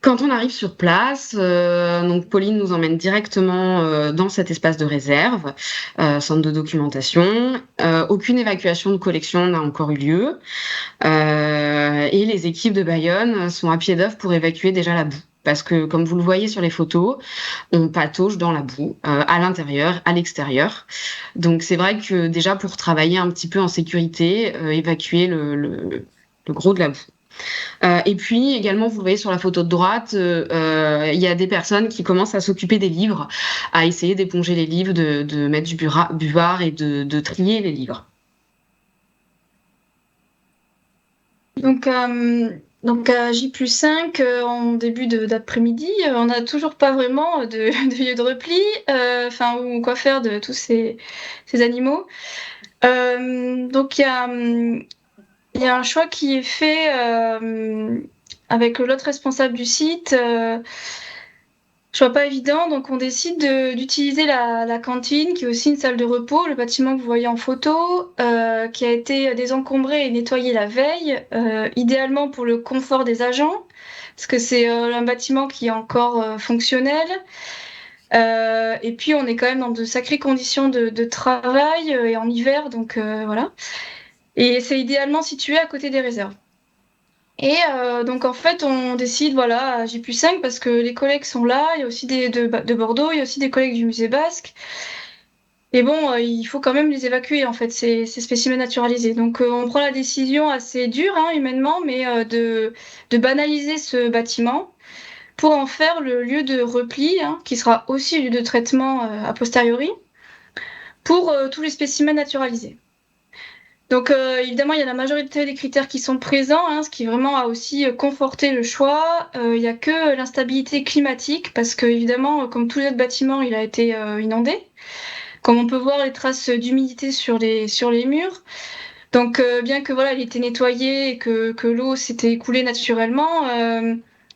Quand on arrive sur place, donc Pauline nous emmène directement dans cet espace de réserve, centre de documentation. Aucune évacuation de collection n'a encore eu lieu. Et les équipes de Bayonne sont à pied d'œuvre pour évacuer déjà la boue. Parce que, comme vous le voyez sur les photos, on patauge dans la boue, à l'intérieur, à l'extérieur. Donc c'est vrai que déjà pour travailler un petit peu en sécurité, évacuer le gros de la boue. Et puis également, vous le voyez sur la photo de droite, il y a des personnes qui commencent à s'occuper des livres, à essayer d'éponger les livres, de mettre du buvard et de trier les livres. Donc à J+5, en début d'après-midi, on n'a toujours pas vraiment de lieu de repli, ou quoi faire de tous ces animaux. Donc il y a un choix qui est fait avec l'autre responsable du site. Choix pas évident, donc on décide d'utiliser la cantine, qui est aussi une salle de repos, le bâtiment que vous voyez en photo, qui a été désencombré et nettoyé la veille, idéalement pour le confort des agents, parce que c'est un bâtiment qui est encore fonctionnel. Et puis on est quand même dans de sacrées conditions de travail et en hiver, donc voilà. Et c'est idéalement situé à côté des réserves. Donc en fait, on décide, voilà, à J+5, parce que les collègues sont là, il y a aussi de Bordeaux, il y a aussi des collègues du musée basque. Et bon, il faut quand même les évacuer, en fait, ces spécimens naturalisés. Donc on prend la décision assez dure, hein, humainement, mais de banaliser ce bâtiment pour en faire le lieu de repli, hein, qui sera aussi lieu de traitement a posteriori, pour tous les spécimens naturalisés. Donc évidemment, il y a la majorité des critères qui sont présents, hein, ce qui vraiment a aussi conforté le choix. Il n'y a que l'instabilité climatique, parce que évidemment, comme tous les autres bâtiments, il a été inondé. Comme on peut voir les traces d'humidité sur les murs. Donc bien que voilà, il était nettoyé et que l'eau s'était écoulée naturellement,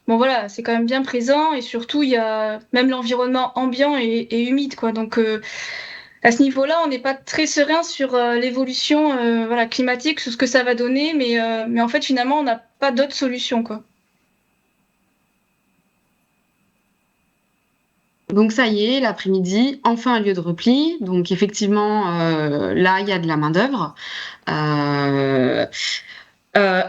bon voilà, c'est quand même bien présent, et surtout il y a même l'environnement ambiant et humide, quoi. Donc à ce niveau-là, on n'est pas très serein sur l'évolution voilà, climatique, sur ce que ça va donner, mais en fait, finalement, on n'a pas d'autre solution, quoi. Donc ça y est, l'après-midi, enfin un lieu de repli. Donc effectivement, là, il y a de la main-d'œuvre.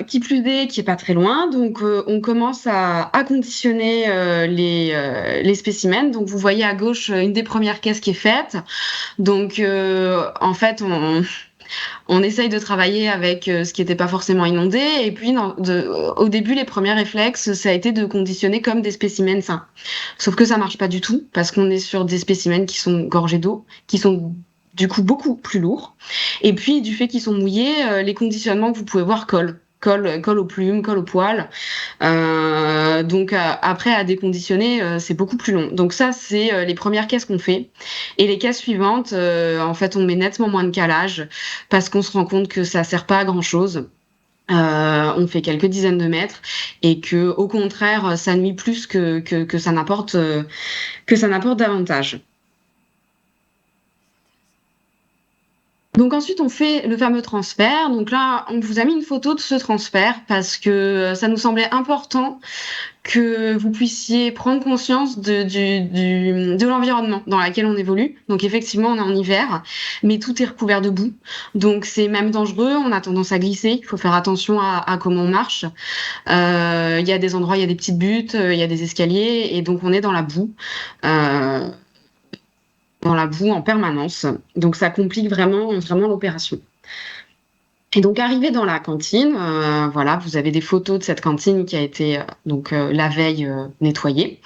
Qui plus est, qui est pas très loin. Donc on commence à conditionner les spécimens. Donc vous voyez à gauche une des premières caisses qui est faite. Donc en fait, on essaye de travailler avec ce qui n'était pas forcément inondé. Et puis, au début, les premiers réflexes, ça a été de conditionner comme des spécimens sains. Sauf que ça marche pas du tout, parce qu'on est sur des spécimens qui sont gorgés d'eau, qui sont du coup beaucoup plus lourds. Et puis, du fait qu'ils sont mouillés, les conditionnements que vous pouvez voir collent. Colle aux plumes, colle aux poils. Donc après à déconditionner, c'est beaucoup plus long. Donc ça, c'est les premières caisses qu'on fait. Et les caisses suivantes, en fait, on met nettement moins de calage parce qu'on se rend compte que ça sert pas à grand chose. On fait quelques dizaines de mètres et que au contraire, ça nuit plus que ça n'apporte davantage. Donc ensuite, on fait le fameux transfert. Donc là, on vous a mis une photo de ce transfert parce que ça nous semblait important que vous puissiez prendre conscience de l'environnement dans lequel on évolue. Donc effectivement, on est en hiver, mais tout est recouvert de boue. Donc c'est même dangereux, on a tendance à glisser, il faut faire attention à comment on marche. Il y a des endroits, il y a des petites buttes, il y a des escaliers, et donc on est dans la boue. Dans la boue en permanence. Donc ça complique vraiment l'opération. Et donc arrivé dans la cantine, voilà, vous avez des photos de cette cantine qui a été la veille nettoyée.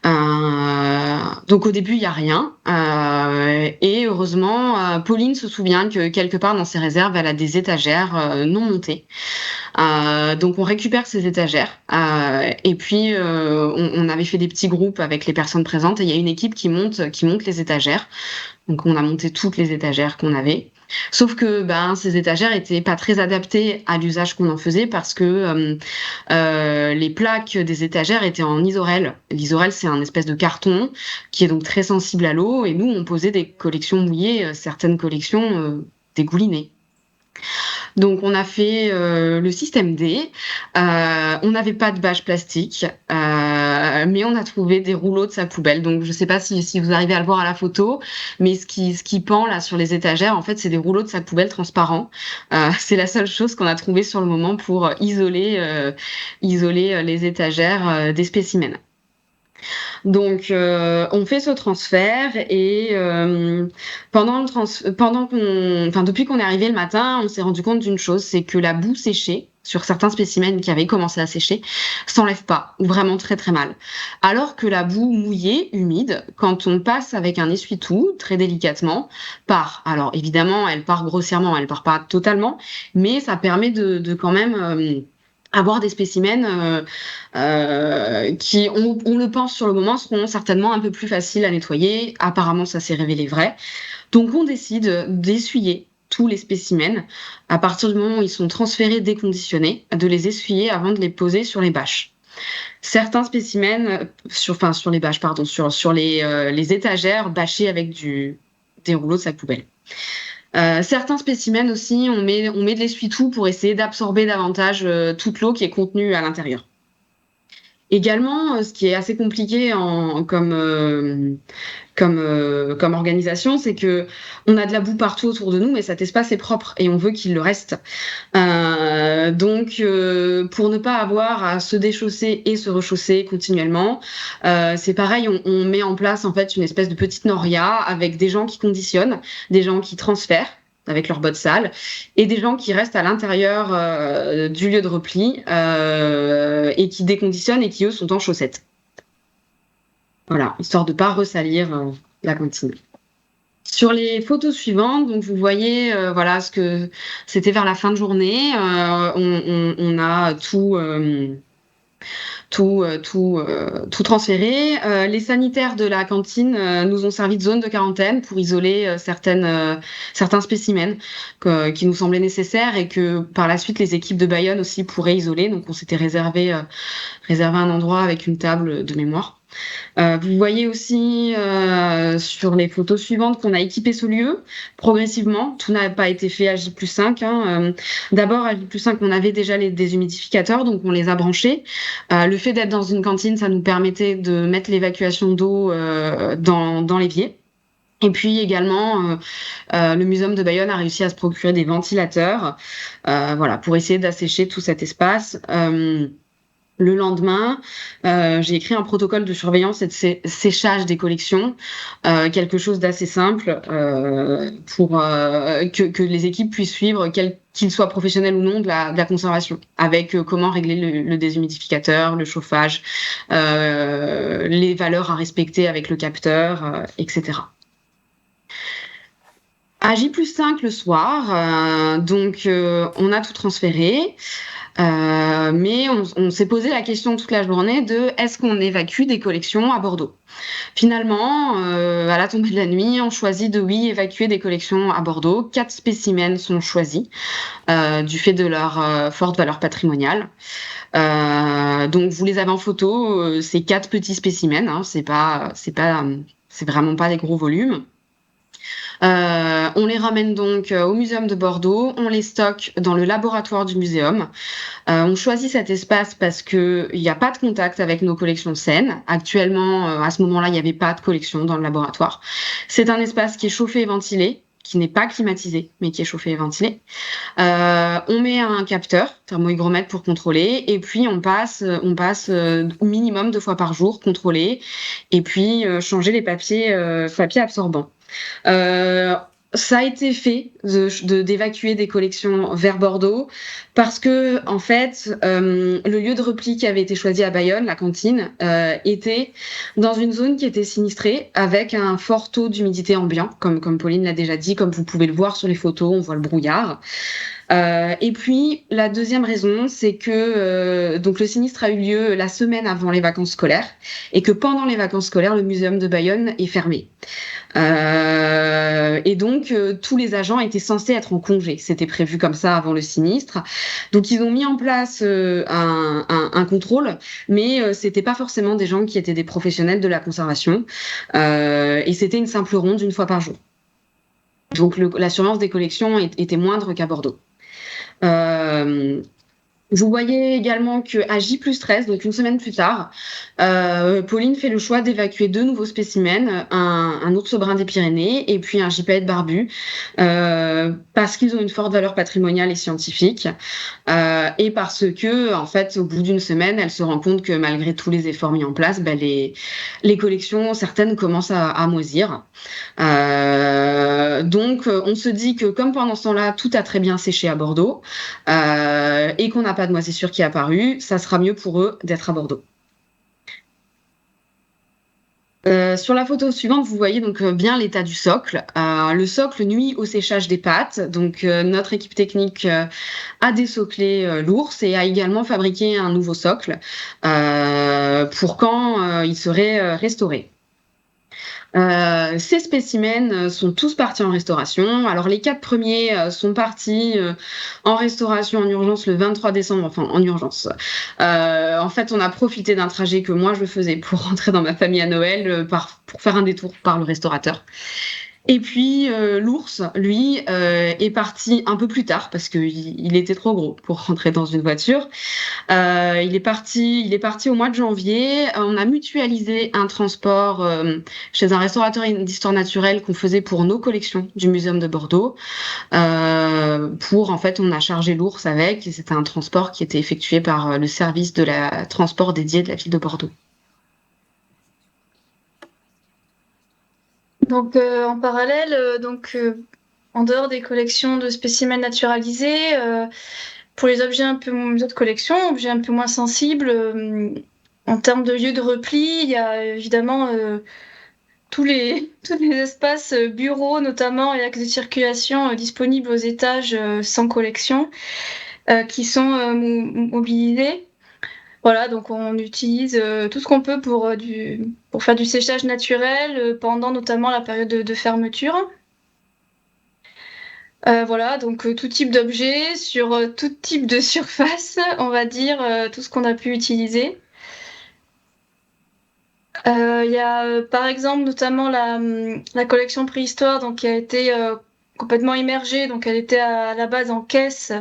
Donc au début il y a rien, et heureusement Pauline se souvient que quelque part dans ses réserves elle a des étagères non montées. Donc on récupère ces étagères et puis on avait fait des petits groupes avec les personnes présentes et il y a une équipe qui monte les étagères. Donc on a monté toutes les étagères qu'on avait. Sauf que ces étagères étaient pas très adaptées à l'usage qu'on en faisait parce que les plaques des étagères étaient en isorel. L'isorel, c'est un espèce de carton qui est donc très sensible à l'eau et nous, on posait des collections mouillées, certaines collections dégoulinées. Donc on a fait le système D. On n'avait pas de bâche plastique, mais on a trouvé des rouleaux de sacs poubelle. Donc je ne sais pas si vous arrivez à le voir à la photo, mais ce qui pend là sur les étagères, en fait, c'est des rouleaux de sacs poubelle transparents. C'est la seule chose qu'on a trouvée sur le moment pour isoler les étagères des spécimens. Donc, on fait ce transfert et depuis qu'on est arrivé le matin, on s'est rendu compte d'une chose, c'est que la boue séchée sur certains spécimens qui avaient commencé à sécher s'enlève pas, ou vraiment très très mal. Alors que la boue mouillée, humide, quand on passe avec un essuie-tout, très délicatement, part. Alors évidemment, elle part grossièrement, elle part pas totalement, mais ça permet de quand même avoir des spécimens qui, on le pense sur le moment, seront certainement un peu plus faciles à nettoyer. Apparemment, ça s'est révélé vrai. Donc, on décide d'essuyer tous les spécimens à partir du moment où ils sont transférés, déconditionnés, de les essuyer avant de les poser sur les bâches. Certains spécimens, sur les bâches, pardon, sur les étagères bâchées avec des rouleaux de sac poubelle. Certains spécimens aussi, on met de l'essuie-tout pour essayer d'absorber davantage toute l'eau qui est contenue à l'intérieur. Également, ce qui est assez compliqué comme comme organisation, c'est que on a de la boue partout autour de nous, mais cet espace est propre et on veut qu'il le reste. Donc, pour ne pas avoir à se déchausser et se rechausser continuellement, c'est pareil, on met en place en fait une espèce de petite noria avec des gens qui conditionnent, des gens qui transfèrent avec leur bottes sales, et des gens qui restent à l'intérieur du lieu de repli et qui déconditionnent et qui, eux, sont en chaussettes. Voilà, histoire de ne pas ressalir la cantine. Sur les photos suivantes, donc vous voyez, voilà, ce que c'était vers la fin de journée. On a tout transféré. Les sanitaires de la cantine nous ont servi de zone de quarantaine pour isoler certains spécimens qui nous semblaient nécessaires et que par la suite les équipes de Bayonne aussi pourraient isoler. Donc on s'était réservé un endroit avec une table de mémoire. Vous voyez aussi sur les photos suivantes qu'on a équipé ce lieu progressivement. Tout n'a pas été fait à J+5. D'abord, à J+5, on avait déjà les déshumidificateurs, donc on les a branchés. Le fait d'être dans une cantine, ça nous permettait de mettre l'évacuation d'eau dans l'évier. Et puis également, le Muséum de Bayonne a réussi à se procurer des ventilateurs voilà, pour essayer d'assécher tout cet espace. Le lendemain, j'ai écrit un protocole de surveillance et de séchage des collections, quelque chose d'assez simple pour que les équipes puissent suivre, qu'ils soient professionnels ou non, de la conservation, avec comment régler le déshumidificateur, le chauffage, les valeurs à respecter avec le capteur, etc. À J+5 le soir, donc on a tout transféré. Mais on s'est posé la question toute la journée de est-ce qu'on évacue des collections à Bordeaux. Finalement, à la tombée de la nuit, on choisit de évacuer des collections à Bordeaux. 4 spécimens sont choisis du fait de leur forte valeur patrimoniale. Donc vous les avez en photo, ces 4 petits spécimens, c'est vraiment pas des gros volumes. On les ramène donc au Muséum de Bordeaux, on les stocke dans le laboratoire du muséum. On choisit cet espace parce qu'il n'y a pas de contact avec nos collections saines. Actuellement, à ce moment-là, il n'y avait pas de collection dans le laboratoire. C'est un espace qui est chauffé et ventilé, qui n'est pas climatisé, mais qui est chauffé et ventilé. On met un capteur, thermohygromètre pour contrôler, et puis on passe au minimum 2 fois par jour, contrôler, et puis changer les papiers absorbants. Ça a été fait d'évacuer des collections vers Bordeaux parce que en fait le lieu de repli qui avait été choisi à Bayonne, la cantine, était dans une zone qui était sinistrée avec un fort taux d'humidité ambiant, comme Pauline l'a déjà dit, comme vous pouvez le voir sur les photos, on voit le brouillard. Et puis la deuxième raison, c'est que donc le sinistre a eu lieu la semaine avant les vacances scolaires et que pendant les vacances scolaires, le Muséum de Bayonne est fermé. Et donc tous les agents étaient censés être en congé. C'était prévu comme ça avant le sinistre. Donc ils ont mis en place un contrôle, mais c'était pas forcément des gens qui étaient des professionnels de la conservation. Et c'était une simple ronde 1 fois par jour. Donc la surveillance des collections était moindre qu'à Bordeaux. Vous voyez également qu'à J+13, donc une semaine plus tard, Pauline fait le choix d'évacuer 2 nouveaux spécimens, un ours brun des Pyrénées et puis un gypaète barbu, parce qu'ils ont une forte valeur patrimoniale et scientifique, et parce que, en fait, au bout d'1 semaine, elle se rend compte que malgré tous les efforts mis en place, les collections, certaines commencent à moisir. Donc, on se dit que comme pendant ce temps-là, tout a très bien séché à Bordeaux, et qu'on n'a pas de moisissure qui est apparue, ça sera mieux pour eux d'être à Bordeaux. Sur la photo suivante, vous voyez donc bien l'état du socle. Le socle nuit au séchage des pâtes. Donc notre équipe technique a désoclé l'ours et a également fabriqué un nouveau socle pour quand il serait restauré. Ces spécimens sont tous partis en restauration. Alors les 4 premiers sont partis en restauration en urgence le 23 décembre, enfin en urgence. En fait, on a profité d'un trajet que moi je faisais pour rentrer dans ma famille à Noël pour faire un détour par le restaurateur. Et puis l'ours, lui, est parti un peu plus tard parce qu'il était trop gros pour rentrer dans une voiture. Il est parti au mois de janvier. On a mutualisé un transport chez un restaurateur d'histoire naturelle qu'on faisait pour nos collections du Muséum de Bordeaux. En fait, on a chargé l'ours avec, et c'était un transport qui était effectué par le service de la transport dédié de la ville de Bordeaux. Donc, en parallèle, en dehors des collections de spécimens naturalisés, pour les objets les autres collections, objets un peu moins sensibles, en termes de lieux de repli, il y a évidemment tous les espaces bureaux, notamment, et axes de circulation disponibles aux étages sans collection, qui sont mobilisés. Voilà, donc on utilise tout ce qu'on peut pour faire du séchage naturel pendant notamment la période de fermeture. Voilà, donc tout type d'objet sur tout type de surface, on va dire, tout ce qu'on a pu utiliser. Il y a par exemple notamment la collection préhistoire donc, qui a été complètement immergée, donc elle était à la base en caisse,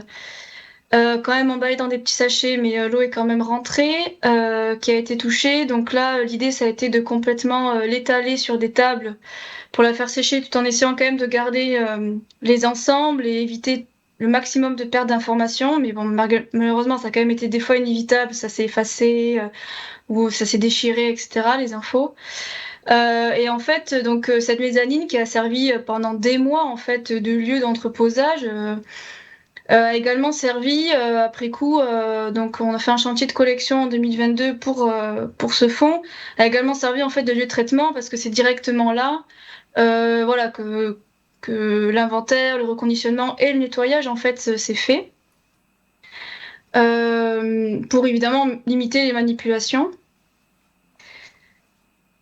quand même emballée dans des petits sachets, mais l'eau est quand même rentrée, qui a été touchée. Donc là, l'idée, ça a été de complètement l'étaler sur des tables pour la faire sécher, tout en essayant quand même de garder les ensembles et éviter le maximum de perte d'informations. Mais bon, malheureusement, ça a quand même été des fois inévitable, ça s'est effacé ou ça s'est déchiré, etc., les infos. Et en fait, donc cette mezzanine qui a servi pendant des mois en fait de lieu d'entreposage a également servi après coup. Donc on a fait un chantier de collection en 2022 pour ce fonds. A également servi en fait de lieu de traitement parce que c'est directement là, voilà que l'inventaire, le reconditionnement et le nettoyage en fait s'est fait. Pour évidemment limiter les manipulations.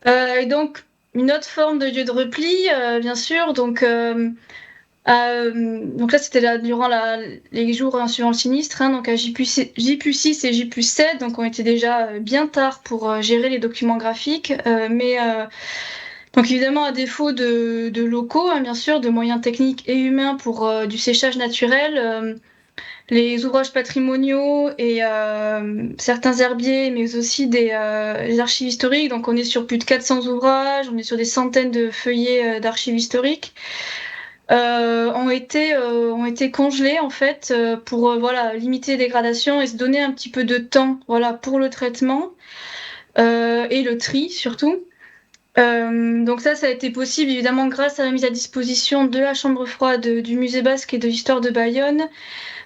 Et donc, une autre forme de lieu de repli, bien sûr. Donc là, c'était là, durant les jours suivant le sinistre. Donc à J+6 et J+7, donc on était déjà bien tard pour gérer les documents graphiques. Donc évidemment, à défaut de locaux, hein, bien sûr, de moyens techniques et humains pour du séchage naturel, les ouvrages patrimoniaux et certains herbiers, mais aussi les archives historiques. Donc on est sur plus de 400 ouvrages, on est sur des centaines de feuillets d'archives historiques, ont été congelés en fait pour voilà, limiter les dégradations et se donner un petit peu de temps voilà, pour le traitement et le tri surtout. Donc ça a été possible évidemment grâce à la mise à disposition de la chambre froide du Musée basque et de l'histoire de Bayonne,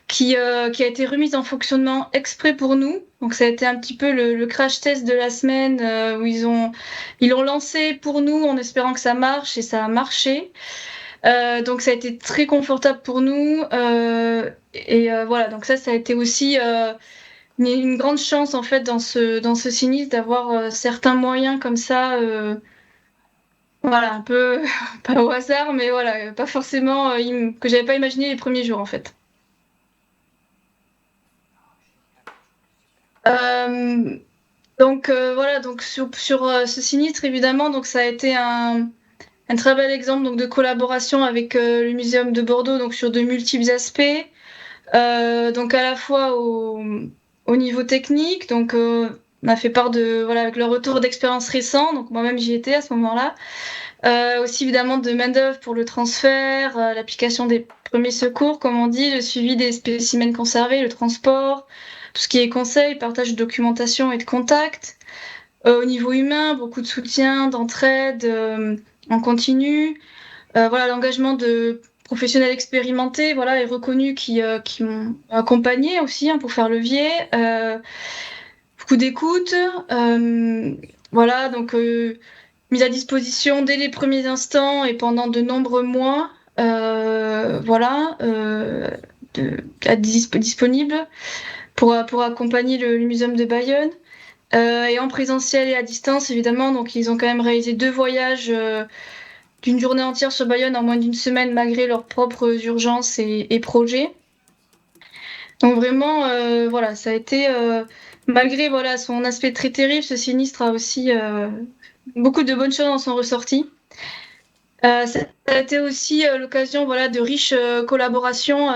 qui a été remise en fonctionnement exprès pour nous. Donc ça a été un petit peu le crash test de la semaine où ils l'ont lancé pour nous en espérant que ça marche, et ça a marché. Donc ça a été très confortable pour nous. Voilà, donc ça a été aussi une grande chance en fait dans ce sinistre d'avoir certains moyens comme ça. Voilà, un peu pas au hasard, mais voilà, pas forcément que j'avais pas imaginé les premiers jours en fait. Voilà, donc sur ce sinistre évidemment, donc ça a été un très bel exemple donc de collaboration avec le Muséum de Bordeaux, donc sur de multiples aspects. Donc à la fois au niveau technique, donc on a fait part avec le retour d'expérience récent, donc moi-même j'y étais à ce moment-là. Aussi évidemment de main-d'œuvre pour le transfert, l'application des premiers secours, comme on dit, le suivi des spécimens conservés, le transport, tout ce qui est conseil, partage de documentation et de contact. Au niveau humain, beaucoup de soutien, d'entraide en continu. Voilà, l'engagement de professionnels expérimentés, voilà, et reconnus qui m'ont accompagné aussi pour faire levier. Beaucoup d'écoute. Voilà, donc mise à disposition dès les premiers instants et pendant de nombreux mois, voilà, disponible pour accompagner le Muséum de Bayonne. Et en présentiel et à distance, évidemment, donc ils ont quand même réalisé 2 voyages d'une journée entière sur Bayonne en moins d'une semaine, malgré leurs propres urgences et projets. Donc vraiment, voilà, ça a été, malgré voilà, son aspect très terrible, ce sinistre a aussi beaucoup de bonnes choses en sont ressorties. Ça a été aussi l'occasion voilà, de riches collaborations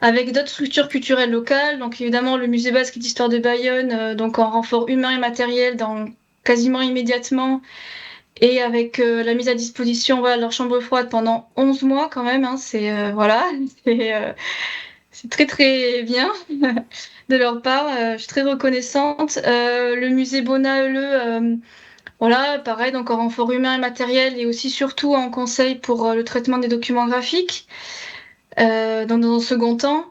avec d'autres structures culturelles locales. Donc évidemment le musée basque d'histoire de Bayonne, donc en renfort humain et matériel quasiment immédiatement, et avec la mise à disposition voilà, de leur chambre froide pendant 11 mois quand même. Hein, voilà, c'est très très bien de leur part. Je suis très reconnaissante. Le musée Bonaeuleux, voilà, pareil, donc en renfort humain et matériel, et aussi surtout en conseil pour le traitement des documents graphiques, dans un second temps.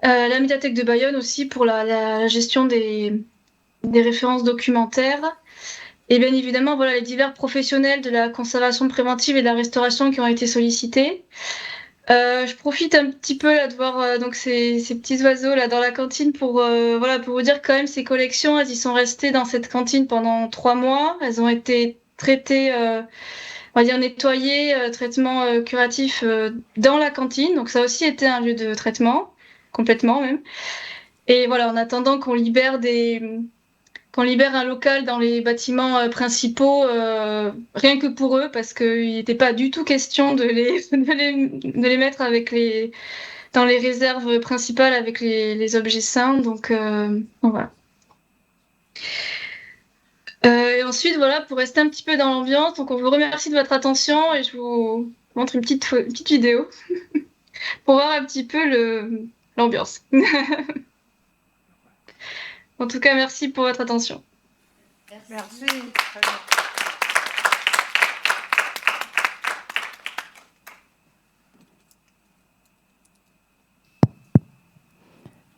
La médiathèque de Bayonne aussi pour la gestion des références documentaires. Et bien évidemment, voilà, les divers professionnels de la conservation préventive et de la restauration qui ont été sollicités. Je profite un petit peu là de voir donc ces petits oiseaux là dans la cantine pour voilà, pour vous dire quand même ces collections, elles y sont restées dans cette cantine pendant 3 mois. Elles ont été traitées, on va dire nettoyées, traitement curatif dans la cantine. Donc ça a aussi été un lieu de traitement, complètement même. Et voilà, en attendant qu'on libère un local dans les bâtiments principaux, rien que pour eux, parce qu'il n'était pas du tout question de les mettre dans les réserves principales avec les objets saints. Donc voilà. Et ensuite, voilà, pour rester un petit peu dans l'ambiance, donc on vous remercie de votre attention et je vous montre une petite vidéo pour voir un petit peu l'ambiance. En tout cas, merci pour votre attention. Merci.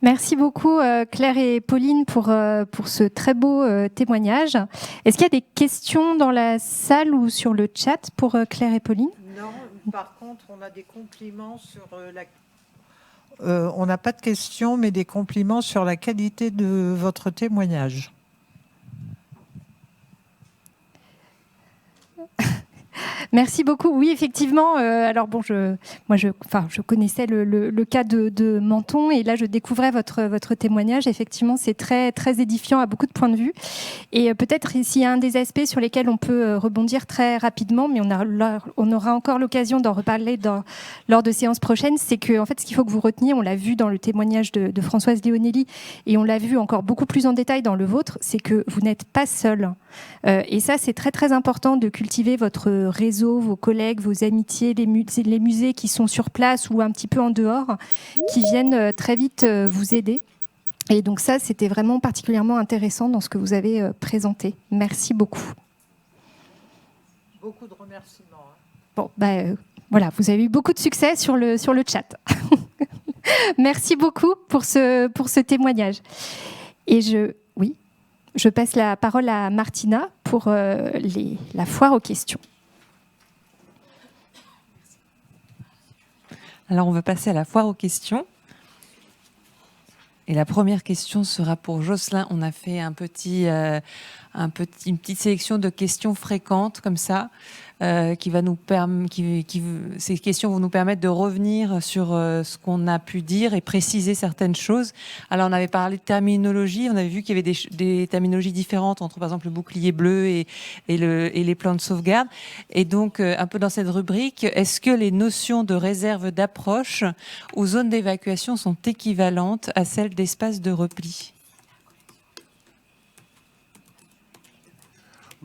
Merci beaucoup Claire et Pauline pour ce très beau témoignage. Est-ce qu'il y a des questions dans la salle ou sur le chat pour Claire et Pauline ? Non, par contre, on a des compliments sur on n'a pas de questions, mais des compliments sur la qualité de votre témoignage. Merci beaucoup. Oui, effectivement. Alors bon, je connaissais le cas de Menton et là, je découvrais votre témoignage. Effectivement, c'est très, très édifiant à beaucoup de points de vue. Et peut-être s'il y a un des aspects sur lesquels on peut rebondir très rapidement, mais on aura encore l'occasion d'en reparler lors de séances prochaines, c'est que en fait, ce qu'il faut que vous reteniez, on l'a vu dans le témoignage de Françoise Leonelli et on l'a vu encore beaucoup plus en détail dans le vôtre, c'est que vous n'êtes pas seul. Et ça, c'est très, très important de cultiver votre réseau, vos collègues, vos amitiés, les musées qui sont sur place ou un petit peu en dehors, qui viennent très vite vous aider. Et donc ça, c'était vraiment particulièrement intéressant dans ce que vous avez présenté. Merci beaucoup. Beaucoup de remerciements. Bon, voilà, vous avez eu beaucoup de succès sur le chat. Merci beaucoup pour ce témoignage. Et je passe la parole à Martina pour la foire aux questions. Alors, on va passer à la foire aux questions. Et la première question sera pour Jocelyn. On a fait une petite sélection de questions fréquentes comme ça, ces questions vont nous permettre de revenir sur ce qu'on a pu dire et préciser certaines choses. Alors, on avait parlé de terminologie. On avait vu qu'il y avait des terminologies différentes entre, par exemple, le bouclier bleu et les plans de sauvegarde. Et donc, un peu dans cette rubrique, est-ce que les notions de réserve d'approche aux zones d'évacuation sont équivalentes à celles d'espace de repli ?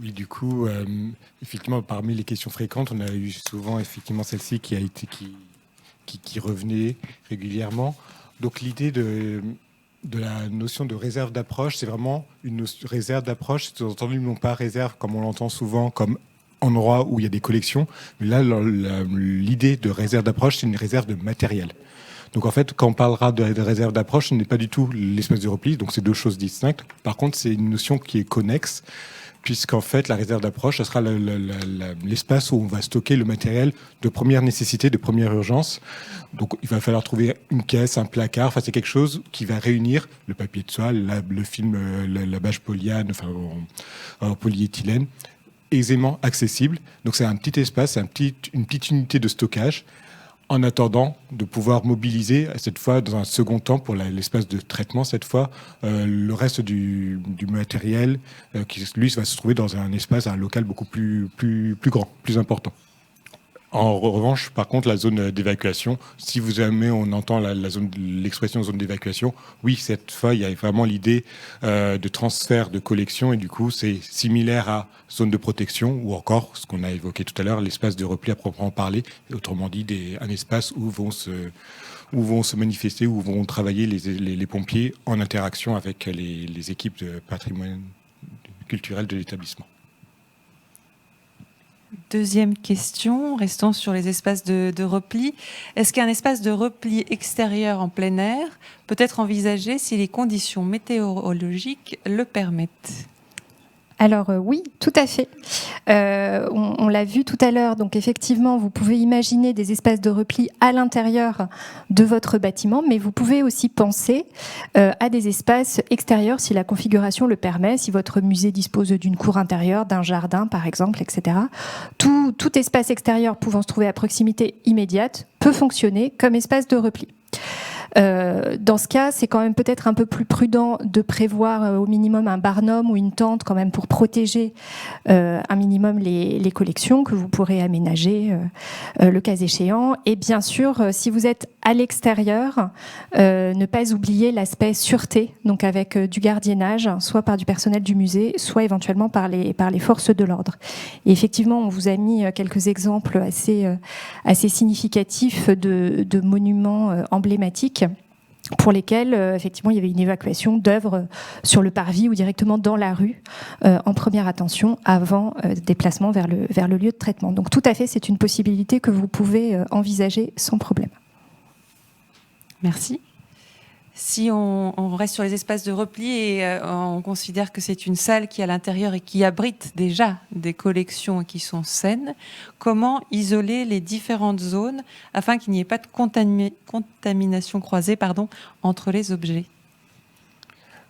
Oui, du coup, effectivement, parmi les questions fréquentes, on a eu souvent effectivement celle-ci qui revenait régulièrement. Donc l'idée de la notion de réserve d'approche, c'est vraiment une réserve d'approche, c'est entendu non pas réserve comme on l'entend souvent, comme endroit où il y a des collections, mais là, l'idée de réserve d'approche, c'est une réserve de matériel. Donc en fait, quand on parlera de réserve d'approche, ce n'est pas du tout l'espace de repli, donc c'est deux choses distinctes. Par contre, c'est une notion qui est connexe, puisqu'en fait, la réserve d'approche, ce sera l'espace où on va stocker le matériel de première nécessité, de première urgence. Donc, il va falloir trouver une caisse, un placard. Enfin, c'est quelque chose qui va réunir le papier de soie, le film, la bâche polyane, enfin, en polyéthylène, aisément accessible. Donc, c'est un petit espace, une petite unité de stockage, en attendant de pouvoir mobiliser, cette fois, dans un second temps, pour l'espace de traitement, cette fois, le reste du matériel qui, lui, va se trouver dans un espace, un local beaucoup plus grand, plus important. En revanche, par contre, la zone d'évacuation, si vous jamais on entend l'expression zone d'évacuation, oui, cette fois, il y a vraiment l'idée de transfert de collection et du coup, c'est similaire à zone de protection ou encore, ce qu'on a évoqué tout à l'heure, l'espace de repli à proprement parler, autrement dit, un espace où vont se manifester, où vont travailler les pompiers en interaction avec les équipes de patrimoine culturel de l'établissement. Deuxième question, restons sur les espaces de repli. Est-ce qu'un espace de repli extérieur en plein air peut être envisagé si les conditions météorologiques le permettent ? Alors oui, tout à fait. On l'a vu tout à l'heure, donc effectivement, vous pouvez imaginer des espaces de repli à l'intérieur de votre bâtiment, mais vous pouvez aussi penser à des espaces extérieurs si la configuration le permet, si votre musée dispose d'une cour intérieure, d'un jardin par exemple, etc. Tout espace extérieur pouvant se trouver à proximité immédiate peut fonctionner comme espace de repli. Dans ce cas, c'est quand même peut-être un peu plus prudent de prévoir au minimum un barnum ou une tente quand même pour protéger un minimum les collections que vous pourrez aménager le cas échéant. Et bien sûr, si vous êtes à l'extérieur, ne pas oublier l'aspect sûreté, donc avec du gardiennage, soit par du personnel du musée, soit éventuellement par les forces de l'ordre. Et effectivement, on vous a mis quelques exemples assez significatifs de monuments emblématiques pour lesquels, effectivement, il y avait une évacuation d'œuvres sur le parvis ou directement dans la rue, en première attention, avant déplacement vers le lieu de traitement. Donc tout à fait, c'est une possibilité que vous pouvez envisager sans problème. Merci. Si on reste sur les espaces de repli et on considère que c'est une salle qui est à l'intérieur et qui abrite déjà des collections qui sont saines, comment isoler les différentes zones afin qu'il n'y ait pas de contamination croisée entre les objets ?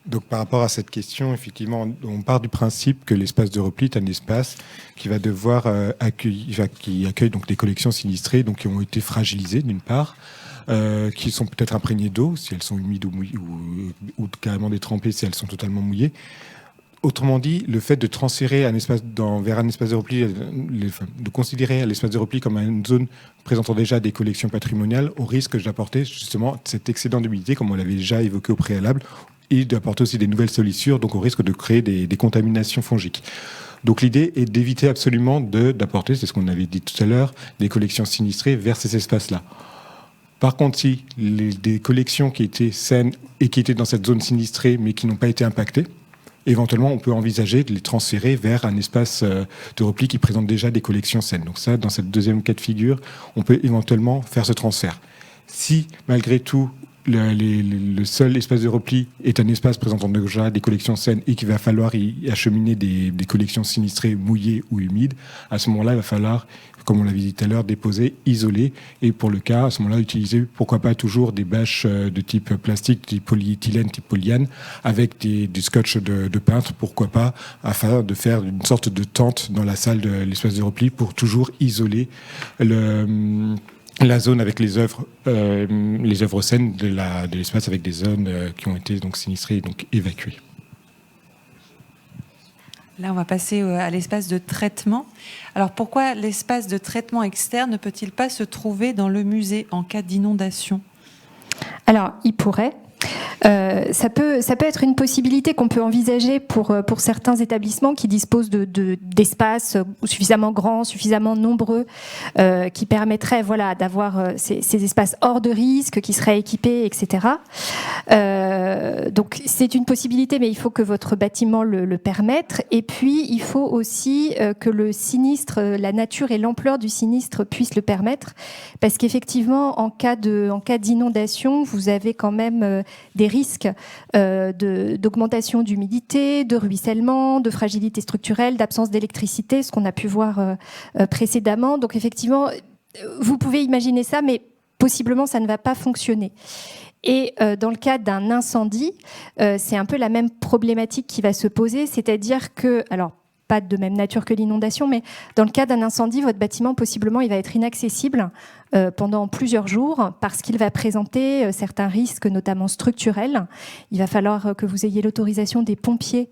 Donc par rapport à cette question, effectivement, on part du principe que l'espace de repli est un espace qui va devoir qui accueille donc des collections sinistrées, donc qui ont été fragilisées d'une part, qui sont peut-être imprégnées d'eau si elles sont humides ou mouillées, ou carrément détrempées si elles sont totalement mouillées. Autrement dit, le fait de transférer vers un espace de repli, de considérer l'espace de repli comme une zone présentant déjà des collections patrimoniales, au risque d'apporter justement cet excédent d'humidité, comme on l'avait déjà évoqué au préalable, et d'apporter aussi des nouvelles sollicitures, donc au risque de créer des contaminations fongiques. Donc l'idée est d'éviter absolument d'apporter, c'est ce qu'on avait dit tout à l'heure, des collections sinistrées vers ces espaces-là. Par contre, si des collections qui étaient saines et qui étaient dans cette zone sinistrée mais qui n'ont pas été impactées, éventuellement on peut envisager de les transférer vers un espace de repli qui présente déjà des collections saines. Donc ça, dans cette deuxième cas de figure, on peut éventuellement faire ce transfert. Si, malgré tout, le seul espace de repli est un espace présentant déjà des collections saines et qu'il va falloir y acheminer des collections sinistrées mouillées ou humides, à ce moment-là, il va falloir, comme on l'avait dit tout à l'heure, déposer, isoler, et pour le cas, à ce moment-là, utiliser, pourquoi pas, toujours des bâches de type plastique, type polyéthylène, type polyane, avec du scotch de peintre, pourquoi pas, afin de faire une sorte de tente dans la salle de l'espace de repli pour toujours isoler la zone avec les œuvres saines de l'espace avec des zones qui ont été donc sinistrées et donc évacuées. Là, on va passer à l'espace de traitement. Alors, pourquoi l'espace de traitement externe ne peut-il pas se trouver dans le musée en cas d'inondation ? Alors, il pourrait. Ça peut être une possibilité qu'on peut envisager pour certains établissements qui disposent d'espaces suffisamment grands, suffisamment nombreux, qui permettraient d'avoir ces espaces hors de risque, qui seraient équipés, etc. Donc c'est une possibilité, mais il faut que votre bâtiment le permette. Et puis il faut aussi que le sinistre, la nature et l'ampleur du sinistre puissent le permettre, parce qu'effectivement, en cas d'inondation, vous avez quand même des risques d'augmentation d'humidité, de ruissellement, de fragilité structurelle, d'absence d'électricité, ce qu'on a pu voir précédemment. Donc effectivement, vous pouvez imaginer ça, mais possiblement ça ne va pas fonctionner. Et dans le cas d'un incendie, c'est un peu la même problématique qui va se poser, c'est-à-dire que, alors pas de même nature que l'inondation, mais dans le cas d'un incendie, votre bâtiment, possiblement, il va être inaccessible pendant plusieurs jours parce qu'il va présenter certains risques, notamment structurels. Il va falloir que vous ayez l'autorisation des pompiers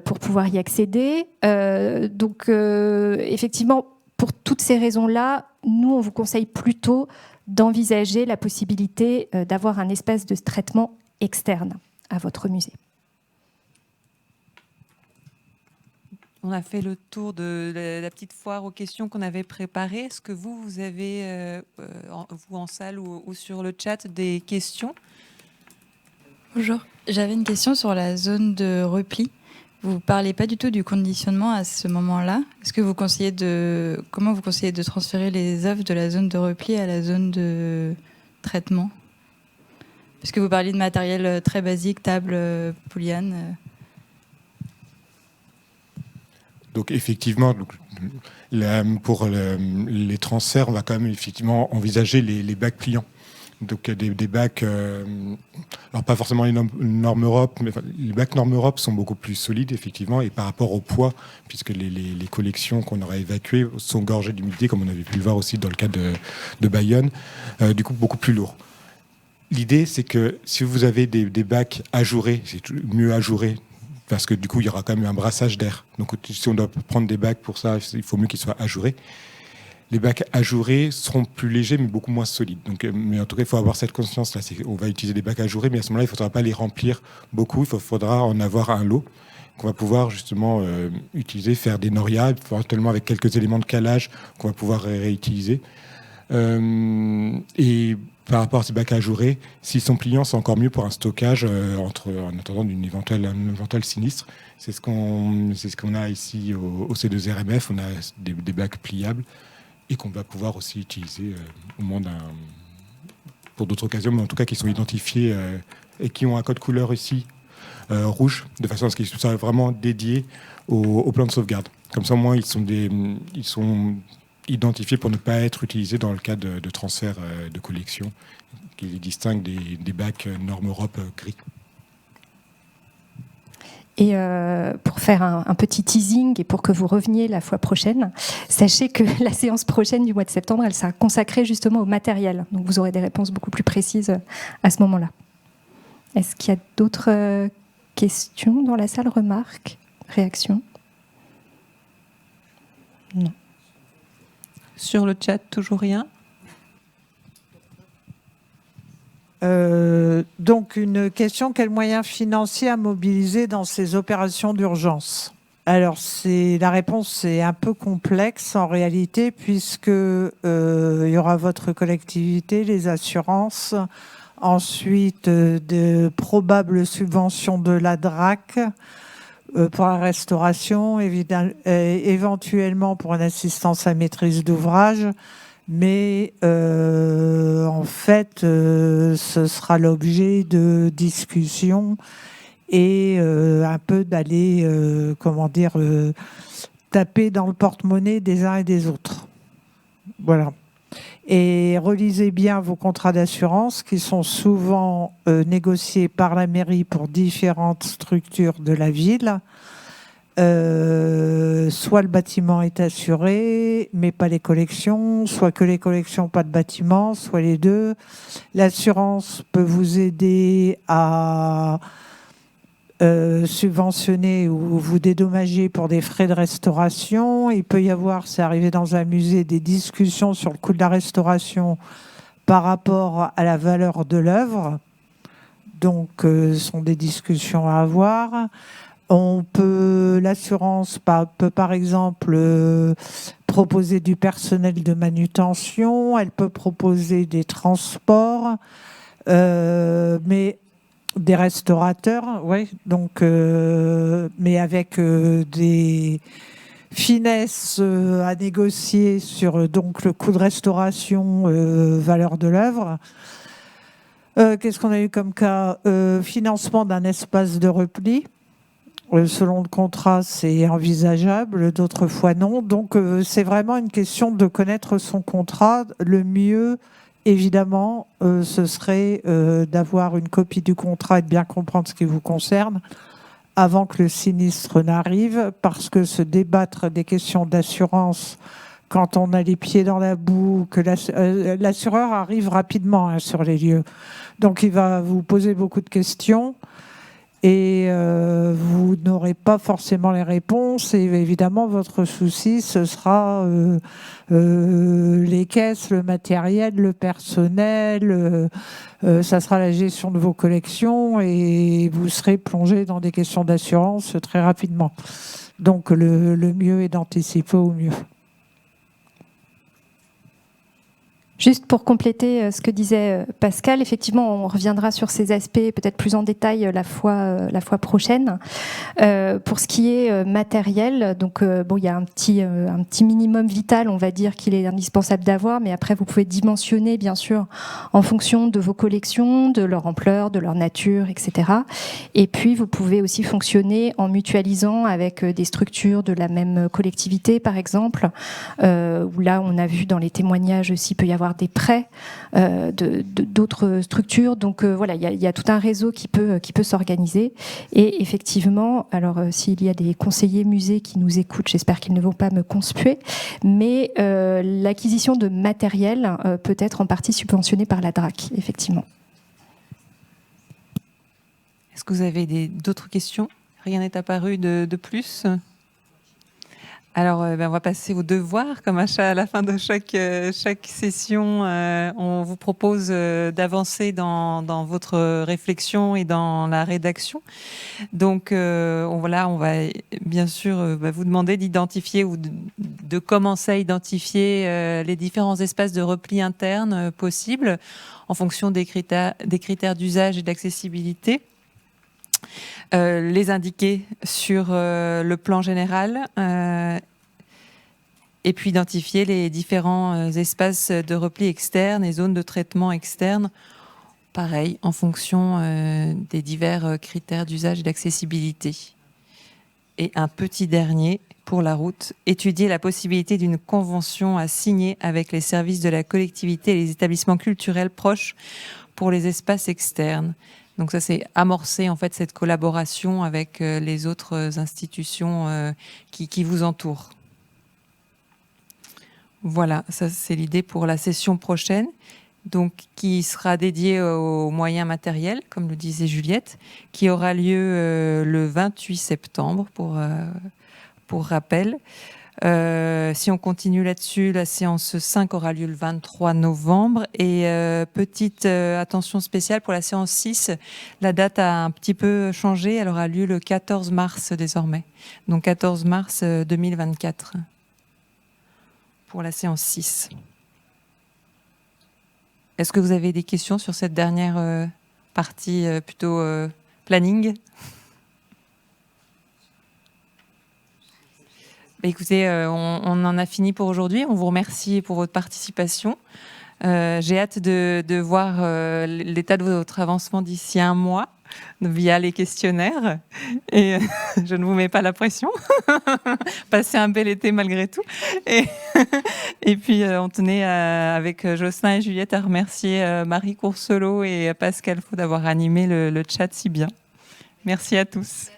pour pouvoir y accéder. Donc, effectivement, pour toutes ces raisons-là, nous, on vous conseille plutôt d'envisager la possibilité d'avoir un espace de traitement externe à votre musée. On a fait le tour de la petite foire aux questions qu'on avait préparée. Est-ce que vous avez, vous en salle ou sur le chat, des questions ? Bonjour, j'avais une question sur la zone de repli. Vous ne parlez pas du tout du conditionnement à ce moment-là. Est-ce que vous conseillez comment vous conseillez de transférer les œuvres de la zone de repli à la zone de traitement ? Puisque vous parliez de matériel très basique, table, pouliane. Donc effectivement, pour les transferts, on va quand même effectivement envisager les bacs pliants. Donc des bacs, alors pas forcément les normes Europe, mais les bacs normes Europe sont beaucoup plus solides effectivement, et par rapport au poids, puisque les collections qu'on aura évacuées sont gorgées d'humidité, comme on avait pu le voir aussi dans le cas de Bayonne, du coup beaucoup plus lourds. L'idée, c'est que si vous avez des bacs ajourés, c'est mieux ajourés, parce que du coup, il y aura quand même un brassage d'air. Donc, si on doit prendre des bacs pour ça, il faut mieux qu'ils soient ajourés. Les bacs ajourés seront plus légers, mais beaucoup moins solides. Donc, mais en tout cas, il faut avoir cette conscience-là. On va utiliser des bacs ajourés, mais à ce moment-là, il ne faudra pas les remplir beaucoup. Il faudra en avoir un lot qu'on va pouvoir justement utiliser, faire des norias, éventuellement avec quelques éléments de calage qu'on va pouvoir réutiliser. Et par rapport à ces bacs ajourés, s'ils sont pliants, c'est encore mieux pour un stockage en attendant un éventuel sinistre. C'est ce qu'on a ici au C2RMF. On a des bacs pliables et qu'on va pouvoir aussi utiliser au moins pour d'autres occasions, mais en tout cas qui sont identifiés et qui ont un code couleur ici rouge, de façon à ce qu'ils soient vraiment dédiés au plan de sauvegarde. Comme ça, au moins, ils sont identifiés pour ne pas être utilisés dans le cas de transfert de collection, qui les distingue des bacs normes Europe gris. Et pour faire un petit teasing et pour que vous reveniez la fois prochaine, sachez que la séance prochaine du mois de septembre, elle sera consacrée justement au matériel. Donc vous aurez des réponses beaucoup plus précises à ce moment-là. Est-ce qu'il y a d'autres questions dans la salle, remarques, réactions ? Non. Sur le chat, toujours rien. Donc une question, quels moyens financiers à mobiliser dans ces opérations d'urgence ? Alors la réponse est un peu complexe en réalité, puisque il y aura votre collectivité, les assurances, ensuite de probables subventions de la DRAC pour la restauration, éventuellement pour une assistance à maîtrise d'ouvrage. Mais en fait, ce sera l'objet de discussions et un peu d'aller, taper dans le porte-monnaie des uns et des autres. Voilà. Et relisez bien vos contrats d'assurance qui sont souvent négociés par la mairie pour différentes structures de la ville. Soit le bâtiment est assuré, mais pas les collections, soit que les collections, pas de bâtiment, soit les deux. L'assurance peut vous aider à subventionner ou vous dédommager pour des frais de restauration. Il peut y avoir, c'est arrivé dans un musée, des discussions sur le coût de la restauration par rapport à la valeur de l'œuvre. Donc, ce sont des discussions à avoir. L'assurance peut par exemple proposer du personnel de manutention, elle peut proposer des transports, mais des restaurateurs, ouais. Donc, mais avec des finesses à négocier sur donc le coût de restauration, valeur de l'œuvre. Qu'est-ce qu'on a eu comme cas ? Financement d'un espace de repli. Selon le contrat, c'est envisageable, d'autres fois non. Donc, c'est vraiment une question de connaître son contrat. Le mieux, évidemment, ce serait d'avoir une copie du contrat et de bien comprendre ce qui vous concerne avant que le sinistre n'arrive, parce que se débattre des questions d'assurance quand on a les pieds dans la boue, que l'assureur arrive rapidement sur les lieux. Donc, il va vous poser beaucoup de questions. et vous n'aurez pas forcément les réponses. Et évidemment, votre souci, ce sera les caisses, le matériel, le personnel, ça sera la gestion de vos collections, et vous serez plongé dans des questions d'assurance très rapidement. Donc le mieux est d'anticiper au mieux. Juste pour compléter ce que disait Pascal, effectivement, on reviendra sur ces aspects peut-être plus en détail la fois prochaine. Pour ce qui est matériel, donc bon, il y a un petit minimum vital, on va dire, qu'il est indispensable d'avoir, mais après vous pouvez dimensionner, bien sûr, en fonction de vos collections, de leur ampleur, de leur nature, etc. Et puis vous pouvez aussi fonctionner en mutualisant avec des structures de la même collectivité, par exemple, où là on a vu dans les témoignages aussi peut y avoir des prêts d'autres structures. Donc voilà, il y a tout un réseau qui peut s'organiser. Et effectivement, alors s'il y a des conseillers musées qui nous écoutent, j'espère qu'ils ne vont pas me conspuer, mais l'acquisition de matériel peut être en partie subventionnée par la DRAC, effectivement. Est-ce que vous avez d'autres questions? Rien n'est apparu de plus? Alors, on va passer aux devoirs. Comme à la fin de chaque session, on vous propose d'avancer dans votre réflexion et dans la rédaction. Donc, on va bien sûr vous demander d'identifier ou de commencer à identifier les différents espaces de repli interne possibles en fonction des critères d'usage et d'accessibilité. Les indiquer sur le plan général et puis identifier les différents espaces de repli externes et zones de traitement externes, pareil, en fonction des divers critères d'usage et d'accessibilité. Et un petit dernier pour la route, étudier la possibilité d'une convention à signer avec les services de la collectivité et les établissements culturels proches pour les espaces externes. Donc ça, c'est amorcer en fait cette collaboration avec les autres institutions qui vous entourent. Voilà, ça c'est l'idée pour la session prochaine, donc qui sera dédiée aux moyens matériels, comme le disait Juliette, qui aura lieu le 28 septembre pour rappel. Si on continue là-dessus, la séance 5 aura lieu le 23 novembre. Et petite attention spéciale pour la séance 6, la date a un petit peu changé. Elle aura lieu le 14 mars désormais. Donc 14 mars 2024 pour la séance 6. Est-ce que vous avez des questions sur cette dernière partie plutôt planning ? Écoutez, on en a fini pour aujourd'hui. On vous remercie pour votre participation. J'ai hâte de voir l'état de votre avancement d'ici un mois via les questionnaires. Et je ne vous mets pas la pression. Passez un bel été malgré tout. Et puis, on tenait avec Jocelyn et Juliette à remercier Marie Courcelot et Pascal Faux d'avoir animé le chat si bien. Merci à tous.